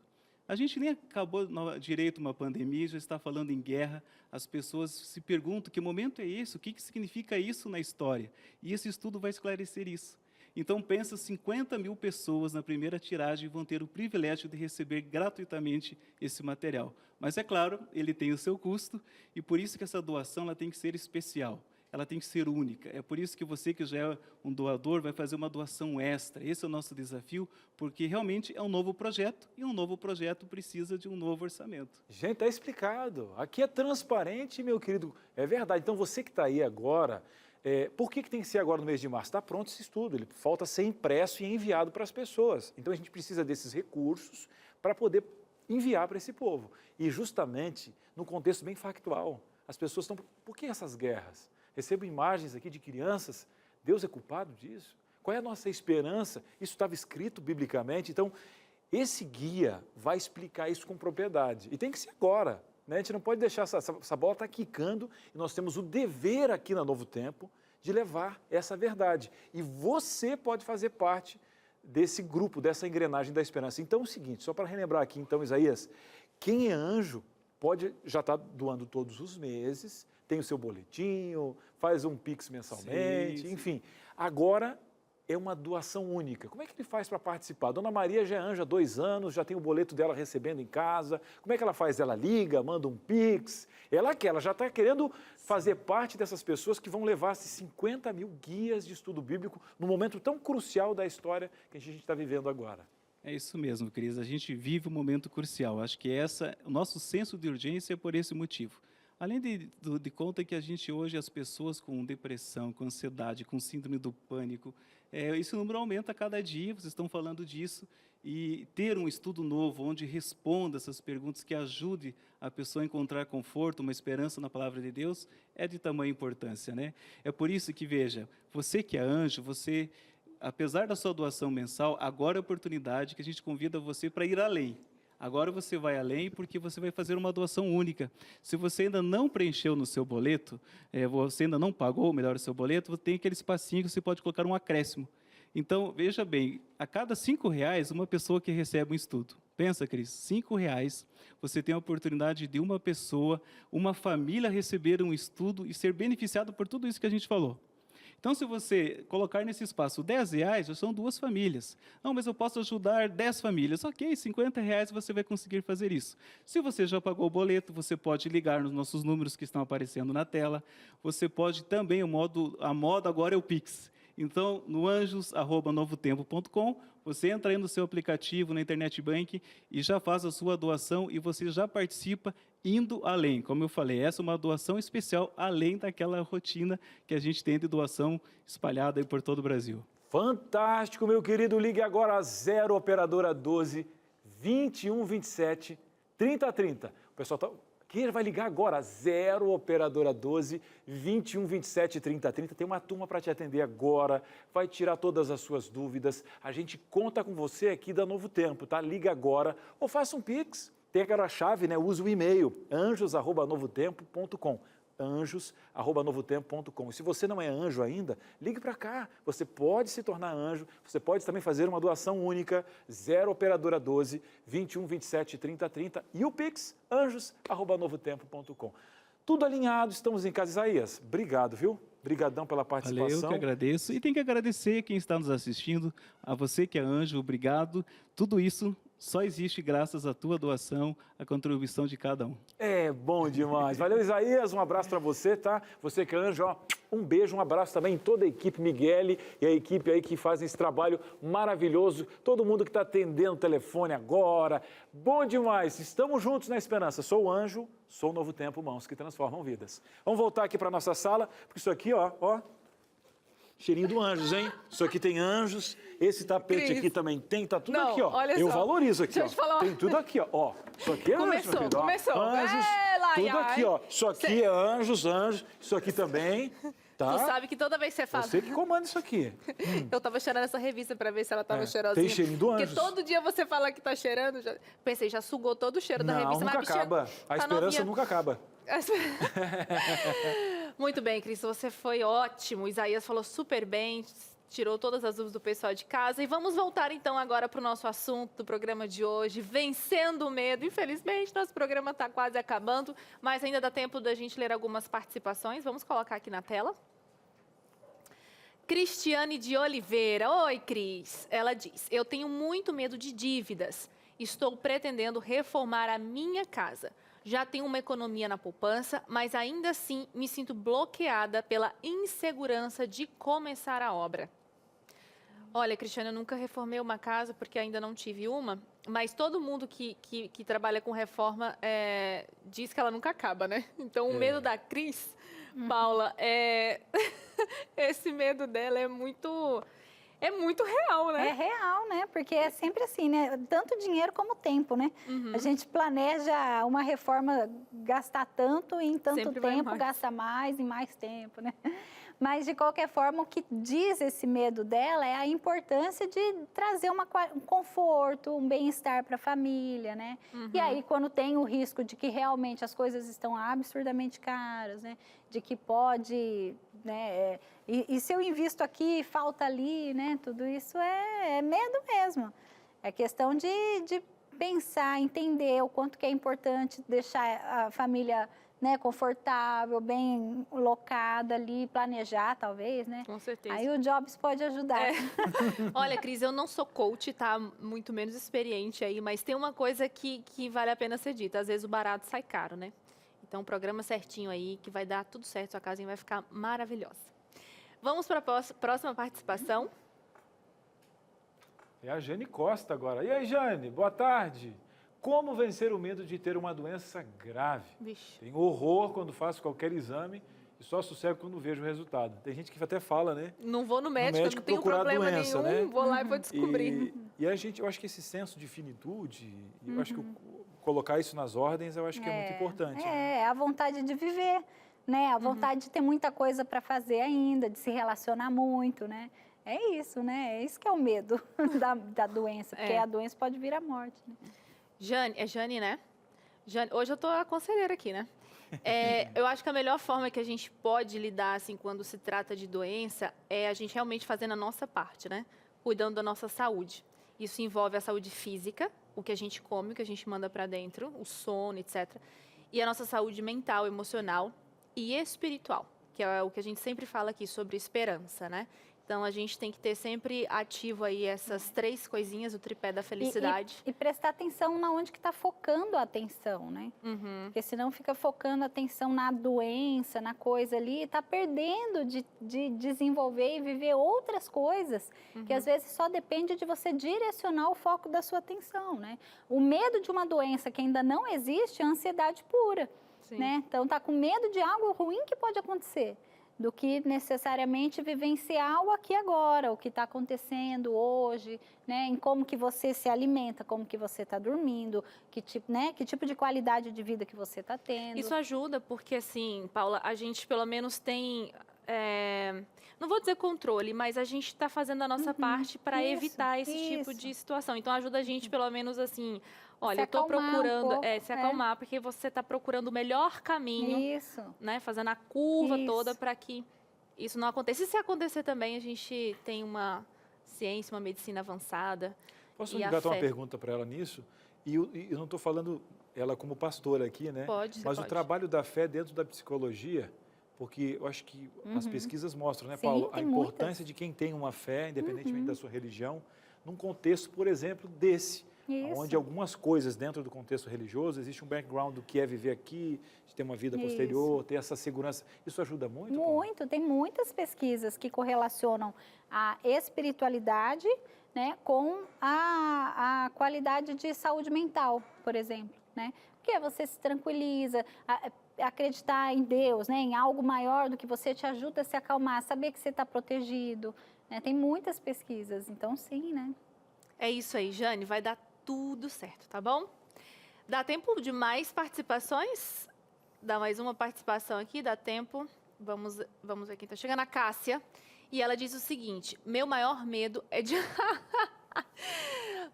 A gente nem acabou direito uma pandemia, já está falando em guerra. As pessoas se perguntam que momento é esse, o que significa isso na história. E esse estudo vai esclarecer isso. Então, pensa, 50 mil pessoas na primeira tiragem vão ter o privilégio de receber gratuitamente esse material. Mas, é claro, ele tem o seu custo, e por isso que essa doação ela tem que ser especial. Ela tem que ser única. É por isso que você que já é um doador vai fazer uma doação extra. Esse é o nosso desafio, porque realmente é um novo projeto, e um novo projeto precisa de um novo orçamento. Gente, está explicado. Aqui é transparente, meu querido. É verdade. Então, você que está aí agora, por que tem que ser agora no mês de março? Está pronto esse estudo, ele falta ser impresso e enviado para as pessoas. Então, a gente precisa desses recursos para poder enviar para esse povo. E justamente no contexto bem factual. As pessoas estão... Por que essas guerras? Recebo imagens aqui de crianças. Deus é culpado disso? Qual é a nossa esperança? Isso estava escrito biblicamente. Então, esse guia vai explicar isso com propriedade. E tem que ser agora. Né? A gente não pode deixar essa bola estar quicando. E nós temos o dever aqui na Novo Tempo de levar essa verdade. E você pode fazer parte desse grupo, dessa engrenagem da esperança. Então, é o seguinte, só para relembrar aqui, então, Isaías, quem é anjo pode já estar doando todos os meses, tem o seu boletinho, faz um Pix mensalmente, sim. Enfim. Agora é uma doação única. Como é que ele faz para participar? Dona Maria já é anja há 2 anos, já tem o boleto dela recebendo em casa. Como é que ela faz? Ela liga, manda um Pix. Ela já está querendo fazer parte dessas pessoas que vão levar esses 50 mil guias de estudo bíblico no momento tão crucial da história que a gente está vivendo agora. É isso mesmo, Cris. A gente vive um momento crucial. Acho que o nosso senso de urgência é por esse motivo. Além de conta que a gente hoje, as pessoas com depressão, com ansiedade, com síndrome do pânico, esse número aumenta a cada dia, vocês estão falando disso, e ter um estudo novo onde responda essas perguntas, que ajude a pessoa a encontrar conforto, uma esperança na palavra de Deus, é de tamanha importância, né? É por isso que, veja, você que é anjo, você, apesar da sua doação mensal, agora é a oportunidade que a gente convida você para ir além. Agora você vai além porque você vai fazer uma doação única. Se você ainda não preencheu no seu boleto, você ainda não pagou, melhor, o seu boleto, tem aquele espacinho que você pode colocar um acréscimo. Então, veja bem, a cada R$5, uma pessoa que recebe um estudo. Pensa, Cris, R$5, você tem a oportunidade de uma pessoa, uma família receber um estudo e ser beneficiado por tudo isso que a gente falou. Então, se você colocar nesse espaço R$10, já são 2 famílias. Não, mas eu posso ajudar 10 famílias. Ok, R$50 você vai conseguir fazer isso. Se você já pagou o boleto, você pode ligar nos nossos números que estão aparecendo na tela. Você pode também, a moda agora é o Pix. Então, no anjos@novotempo.com, você entra aí no seu aplicativo, na Internet Bank, e já faz a sua doação, e você já participa indo além. Como eu falei, essa é uma doação especial, além daquela rotina que a gente tem de doação espalhada aí por todo o Brasil. Fantástico, meu querido. Ligue agora a 0 Operadora 12 2127 3030. O pessoal está... Quem vai ligar agora? 0 Operadora 12 2127 3030. Tem uma turma para te atender agora, vai tirar todas as suas dúvidas. A gente conta com você aqui da Novo Tempo, tá? Liga agora ou faça um Pix. Tem aquela chave, né? Use o e-mail anjos@novotempo.com. anjos@novotempo.com. E se você não é anjo ainda, ligue para cá. Você pode se tornar anjo, você pode também fazer uma doação única, 0 Operadora 12 2127 3030 e o Pix, anjos@novotempo.com. Tudo alinhado, estamos em casa. Isaías, obrigado, viu? Obrigadão pela participação. Valeu, eu que agradeço. E tem que agradecer quem está nos assistindo, a você que é anjo, obrigado. Tudo isso só existe graças à tua doação, à contribuição de cada um. É bom demais. Valeu, Isaías. Um abraço para você, tá? Você que é anjo, ó, um beijo, um abraço também em toda a equipe, Miguel e a equipe aí que fazem esse trabalho maravilhoso. Todo mundo que está atendendo o telefone agora. Bom demais. Estamos juntos na esperança. Sou o anjo, sou o Novo Tempo, mãos que transformam vidas. Vamos voltar aqui para nossa sala, porque isso aqui, ó, cheirinho do anjos, hein? Isso aqui tem anjos. Esse tapete Cris, aqui também tem, tá tudo não, aqui, ó. Olha Eu só. valorizo aqui, Deixa eu te falar. Tem tudo aqui, ó. Isso aqui é anjo, meu querido, ó. Começou. Anjos, tudo aqui, ó. Isso aqui é anjos. Isso aqui também, tá? Tu sabe que toda vez que você faz... Você que comanda isso aqui. Eu tava cheirando essa revista pra ver se ela tava cheirosinha. Tem cheirinho do anjos. Porque todo dia você fala que tá cheirando. Pensei, já sugou todo o cheiro da revista. Nunca mas acaba. A esperança novinha. nunca acaba. Muito bem, Cris, você foi ótimo. O Isaías falou super bem. tirou todas as dúvidas do pessoal de casa. E vamos voltar então agora para o nosso assunto do programa de hoje, vencendo o medo. Infelizmente, nosso programa está quase acabando, mas ainda dá tempo da gente ler algumas participações. Vamos colocar aqui na tela. Cristiane de Oliveira. Oi, Cris. Ela diz, eu tenho muito medo de dívidas. Estou pretendendo reformar a minha casa. Já tenho uma economia na poupança, mas ainda assim me sinto bloqueada pela insegurança de começar a obra. Olha, Cristiane, eu nunca reformei uma casa porque ainda não tive uma, mas todo mundo que trabalha com reforma diz que ela nunca acaba, né? Então, o medo da Cris, Paula, esse medo dela é muito real, né? É real, né? Porque é sempre assim, né? Tanto dinheiro como tempo, né? A gente planeja uma reforma gastar tanto e em tanto Sempre vai tempo mais. gasta mais e mais tempo, né? Mas, de qualquer forma, o que diz esse medo dela é a importância de trazer um conforto, um bem-estar para a família, né? E aí, quando tem o risco de que realmente as coisas estão absurdamente caras, né? De que pode, né? E se eu invisto aqui, falta ali, né? Tudo isso é medo mesmo. É questão de pensar, entender o quanto que é importante deixar a família, né, confortável, bem locada ali, planejar talvez, né? Com certeza. Aí o Jobs pode ajudar. Olha, Cris, eu não sou coach, tá? Muito menos experiente aí, mas tem uma coisa que vale a pena ser dita. Às vezes o barato sai caro, né? Então, programa certinho aí, que vai dar tudo certo, sua casinha vai ficar maravilhosa. Vamos para a próxima participação. É a Jane Costa agora. E aí, Jane, boa tarde. Como vencer o medo de ter uma doença grave? Vixe. Tenho horror quando faço qualquer exame e só sossego quando vejo o resultado. Tem gente que até fala, né? Não vou no médico, eu médico não tenho procurar a problema doença, nenhum, né? vou lá e vou descobrir. E eu acho que esse senso de finitude, eu acho que colocar isso nas ordens, eu acho que é muito importante. né? É a vontade de viver, né? A vontade de ter muita coisa para fazer ainda, de se relacionar muito, né? É isso, né? É isso que é o medo da doença, porque a doença pode vir à morte, né? Jane, é Jane, né? Jane, hoje eu tô a conselheira aqui, né? Eu acho que a melhor forma que a gente pode lidar, assim, quando se trata de doença, é a gente realmente fazendo a nossa parte, né? Cuidando da nossa saúde. Isso envolve a saúde física, o que a gente come, o que a gente manda para dentro, o sono, etc. E a nossa saúde mental, emocional e espiritual, que é o que a gente sempre fala aqui sobre esperança, né? Então, a gente tem que ter sempre ativo aí essas 3 coisinhas, o tripé da felicidade. E prestar atenção na onde que está focando a atenção, né? Porque senão fica focando a atenção na doença, na coisa ali, e está perdendo de desenvolver e viver outras coisas, que às vezes só depende de você direcionar o foco da sua atenção, né? O medo de uma doença que ainda não existe é a ansiedade pura, né? Então, está com medo de algo ruim que pode acontecer, do que necessariamente vivenciar o aqui e agora, o que está acontecendo hoje, né? Em como que você se alimenta, como que você está dormindo, que tipo de qualidade de vida que você está tendo. Isso ajuda porque, assim, Paula, a gente pelo menos tem, não vou dizer controle, mas a gente está fazendo a nossa parte para evitar esse tipo de situação. Então, ajuda a gente pelo menos assim, olha, eu estou procurando se acalmar, porque você está procurando o melhor caminho, né? Fazendo a curva toda para que isso não aconteça. E se acontecer também, a gente tem uma ciência, uma medicina avançada. Posso ligar uma pergunta para ela nisso? E eu não estou falando ela como pastora aqui, né? Mas o trabalho da fé dentro da psicologia, porque eu acho que as pesquisas mostram, né, Paulo, a importância de quem tem uma fé, independentemente da sua religião, num contexto, por exemplo, desse. Onde algumas coisas dentro do contexto religioso, existe um background do que é viver aqui, de ter uma vida posterior, ter essa segurança. Isso ajuda muito? Muito, tem muitas pesquisas que correlacionam a espiritualidade, né, com a qualidade de saúde mental, por exemplo, né? Porque você se tranquiliza, acreditar em Deus, né, em algo maior do que você, te ajuda a se acalmar, saber que você está protegido, né? Tem muitas pesquisas, então sim, né? É isso aí, Jane, vai dar tudo certo, tá bom? Dá tempo de mais participações? Dá mais uma participação aqui, dá tempo. Vamos ver quem está chegando. A Cássia. E ela diz o seguinte, meu maior medo é de...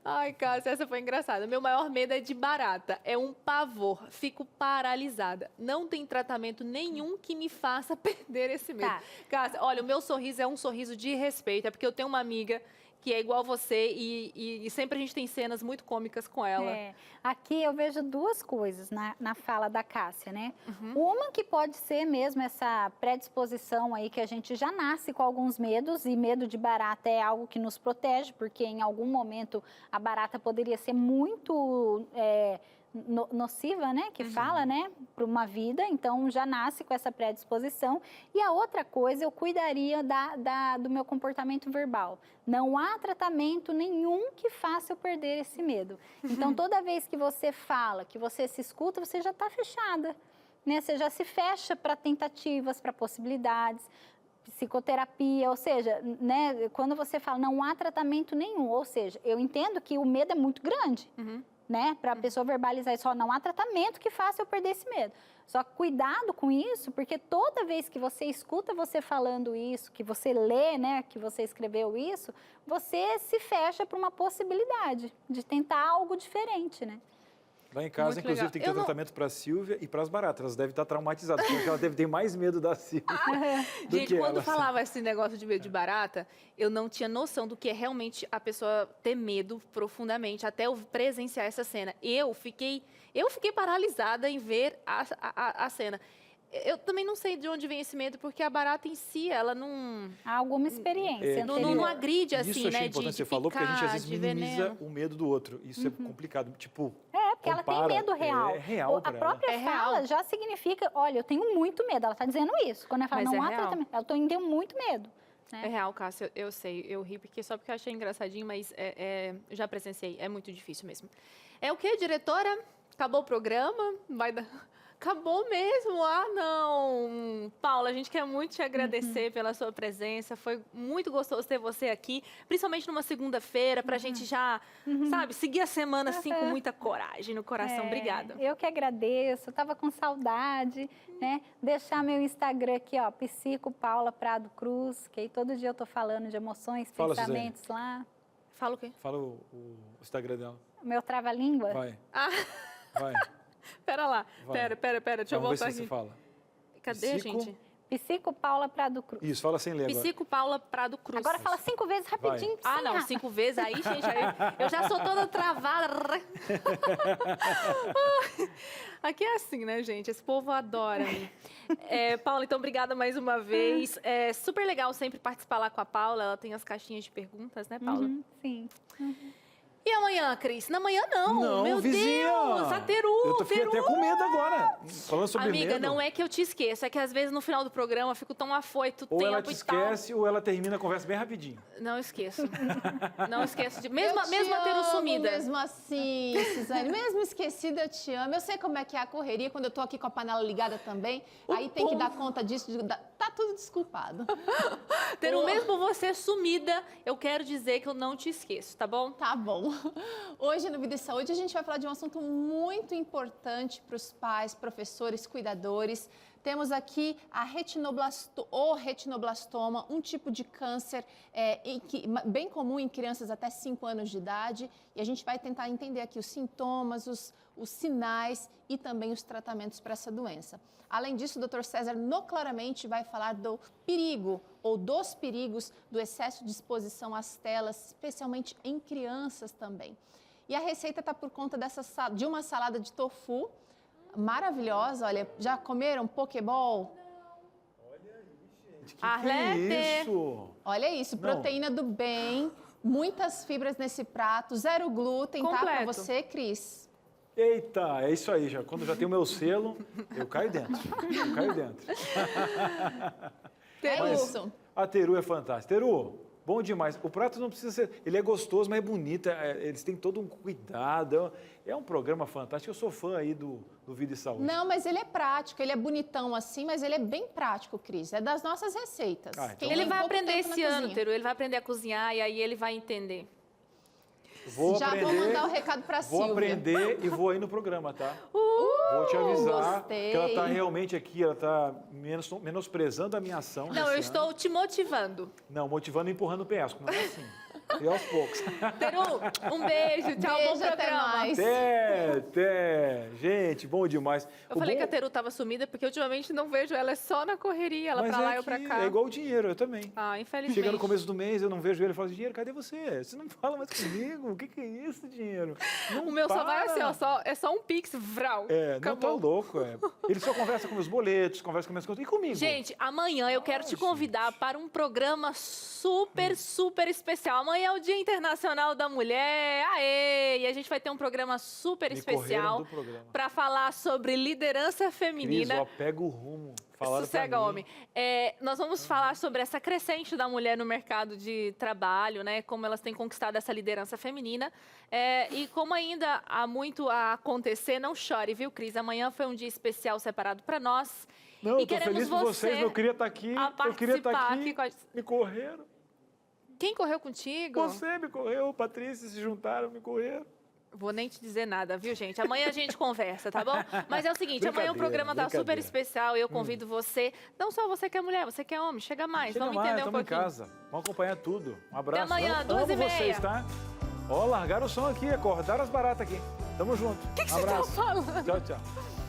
Ai, Cássia, essa foi engraçada. Meu maior medo é de barata. É um pavor. Fico paralisada. Não tem tratamento nenhum que me faça perder esse medo. Tá. Cássia, olha, o meu sorriso é um sorriso de respeito. É porque eu tenho uma amiga que é igual você e sempre a gente tem cenas muito cômicas com ela. Aqui eu vejo duas coisas na fala da Cássia, né? Uma que pode ser mesmo essa predisposição aí que a gente já nasce com alguns medos, e medo de barata é algo que nos protege, porque em algum momento a barata poderia ser muito nociva, né? Que fala, né? Para uma vida, então já nasce com essa predisposição. E a outra coisa, eu cuidaria do meu comportamento verbal. Não há tratamento nenhum que faça eu perder esse medo. Então, toda vez que você fala, que você se escuta, você já está fechada, né? Você já se fecha para tentativas, para possibilidades, psicoterapia, ou seja, né? Quando você fala, não há tratamento nenhum, ou seja, eu entendo que o medo é muito grande, né? Para a pessoa verbalizar isso, não há tratamento que faça eu perder esse medo. Só cuidado com isso, porque toda vez que você escuta você falando isso, que você lê, né, que você escreveu isso, você se fecha para uma possibilidade de tentar algo diferente, né? Lá em casa, Muito inclusive, legal. tem que ter tratamento para a Silvia e para as baratas. Elas devem estar traumatizadas, porque ela deve ter mais medo da Silvia do Gente, que quando ela. falava esse negócio de medo de barata, eu não tinha noção do que é realmente a pessoa ter medo profundamente, até eu presenciar essa cena. Eu fiquei paralisada em ver a cena. Eu também não sei de onde vem esse medo, porque a barata em si, ela não... Há alguma experiência anterior. Não agride assim, Isso eu achei né? importante De você falou, porque a gente às vezes de minimiza veneno. o medo do outro. Isso é complicado. Tipo, Porque ela tem compara, medo real. é real A pra ela. própria É fala real. já significa, olha, eu tenho muito medo. Ela está dizendo isso. Quando ela fala, Mas não é há real. tratamento. Eu tenho muito medo. É real, Cássia, eu sei. Eu ri só porque eu achei engraçadinho, mas eu já presenciei. É muito difícil mesmo. É o quê, diretora? Acabou o programa? Vai dar... Acabou mesmo? Ah, não! Paula, a gente quer muito te agradecer pela sua presença. Foi muito gostoso ter você aqui, principalmente numa segunda-feira, para a gente já, sabe, seguir a semana assim com muita coragem no coração. Obrigada. Eu que agradeço. Eu estava com saudade, né? Deixar meu Instagram aqui, ó, Psico Paula Prado Cruz, que aí todo dia eu tô falando de emoções, Fala, pensamentos lá. Fala o quê? Fala o Instagram dela. Meu trava-língua. Vai. Ah, Vai. pera lá. Vai. Pera. Deixa eu Vamos ver voltar se aqui. você fala. Cadê, Psico? gente? Psico Paula Prado Cruz. Isso, fala sem ler agora. Psico Paula Prado Cruz. Agora fala 5 vezes rapidinho. Ah, sem não, ra- 5 vezes aí, gente, aí eu já sou toda travada. Aqui é assim, né, gente? Esse povo adora. Paula, então, obrigada mais uma vez. É super legal sempre participar lá com a Paula. Ela tem as caixinhas de perguntas, né, Paula? Sim. E amanhã, Cris? Na manhã não. Não, Meu vizinha. Deus, a Teru. Eu fiquei até com medo agora. Falando sobre Amiga, medo. não é que eu te esqueço, é que às vezes no final do programa eu fico tão afoito, Ou ela tempo te e tal. esquece, ou ela termina a conversa bem rapidinho. Não esqueço. Não esqueço de... Mesmo Eu a te Teru amo sumida. Mesmo assim, Suzane, mesmo esquecida, eu te amo. Eu sei como é que é a correria, quando eu tô aqui com a panela ligada também, aí tem que dar conta disso, tá tudo desculpado. Teru, mesmo você sumida, eu quero dizer que eu não te esqueço, tá bom? Tá bom. Hoje no Vida e Saúde a gente vai falar de um assunto muito importante para os pais, professores, cuidadores. Temos aqui o retinoblastoma, um tipo de câncer bem comum em crianças até 5 anos de idade. E a gente vai tentar entender aqui os sintomas, os sinais e também os tratamentos para essa doença. Além disso, o Dr. César claramente vai falar do perigo ou dos perigos do excesso de exposição às telas, especialmente em crianças também. E a receita está por conta de uma salada de tofu maravilhosa. Olha, já comeram pokeball? Que Arlete. é isso? Olha isso, Não. proteína do bem, muitas fibras nesse prato, 0 glúten, tá? Para Completo. você, Cris. Eita, é isso aí. Quando já tem o meu selo, eu caio dentro. Eu caio dentro. É Mas isso. A Teru é fantástica. Teru, bom demais. O prato não precisa ser... Ele é gostoso, mas é bonito. Eles têm todo um cuidado. É um programa fantástico. Eu sou fã aí do Vida e Saúde. Não, mas ele é prático, ele é bonitão assim, mas ele é bem prático, Cris. É das nossas receitas. Ah, então Quem Ele tem vai pouco aprender tempo na esse ano, cozinha. Teru. Ele vai aprender a cozinhar e aí ele vai entender. Vou Já aprender, vou mandar o recado para Vou Silvia. aprender e vou aí no programa, tá? Vou te avisar gostei. que ela está realmente aqui, ela está menosprezando a minha ação. Não, nesse eu ano. estou te motivando. Não, motivando e empurrando o penhasco, não é assim. E aos poucos. Teru, um beijo, tchau, bom Beijo, até programa. mais. Até. Gente, bom demais. Eu falei que a Teru tava sumida porque ultimamente não vejo ela, é só na correria, ela Mas pra lá é eu pra que cá. é igual o dinheiro, eu também. Ah, infelizmente. Chega no começo do mês, eu não vejo ele e falo, dinheiro, cadê você? Você não fala mais comigo? O que é isso, dinheiro? Não O meu só vai para. assim, ó, é só um pix, vral. É, não tá Acabou. louco, é. Ele só conversa com meus boletos, conversa com minhas coisas. E comigo? Gente, amanhã eu quero te gente. convidar para um programa super especial. Amanhã é o Dia Internacional da Mulher. Aê! E a gente vai ter um programa super Me correram especial do programa. para falar sobre liderança Cris, feminina. ó, pega o rumo. Falaram Sossega, pra mim. homem. Nós vamos falar sobre essa crescente da mulher no mercado de trabalho, né? Como elas têm conquistado essa liderança feminina. E como ainda há muito a acontecer, não chore, viu, Cris? Amanhã foi um dia especial separado para nós. Não, E eu tô queremos feliz por vocês, você eu queria estar aqui. a Eu queria estar participar aqui. aqui com a... Me correram. Quem correu contigo? Você me correu, Patrícia se juntaram, me correram. Vou nem te dizer nada, viu, gente? Amanhã a gente conversa, tá bom? Mas é o seguinte, amanhã o programa tá super Brincadeira. especial e eu convido você, não só você que é mulher, você que é homem, chega mais, Chega vamos mais, entender um estamos em pouquinho. casa. Vamos acompanhar tudo. Um abraço. amanhã, Amo 2h30. vocês, tá? Ó, largaram o som aqui, acordaram as baratas aqui. Tamo junto. O que Um você tá abraço. falando? Tchau, tchau.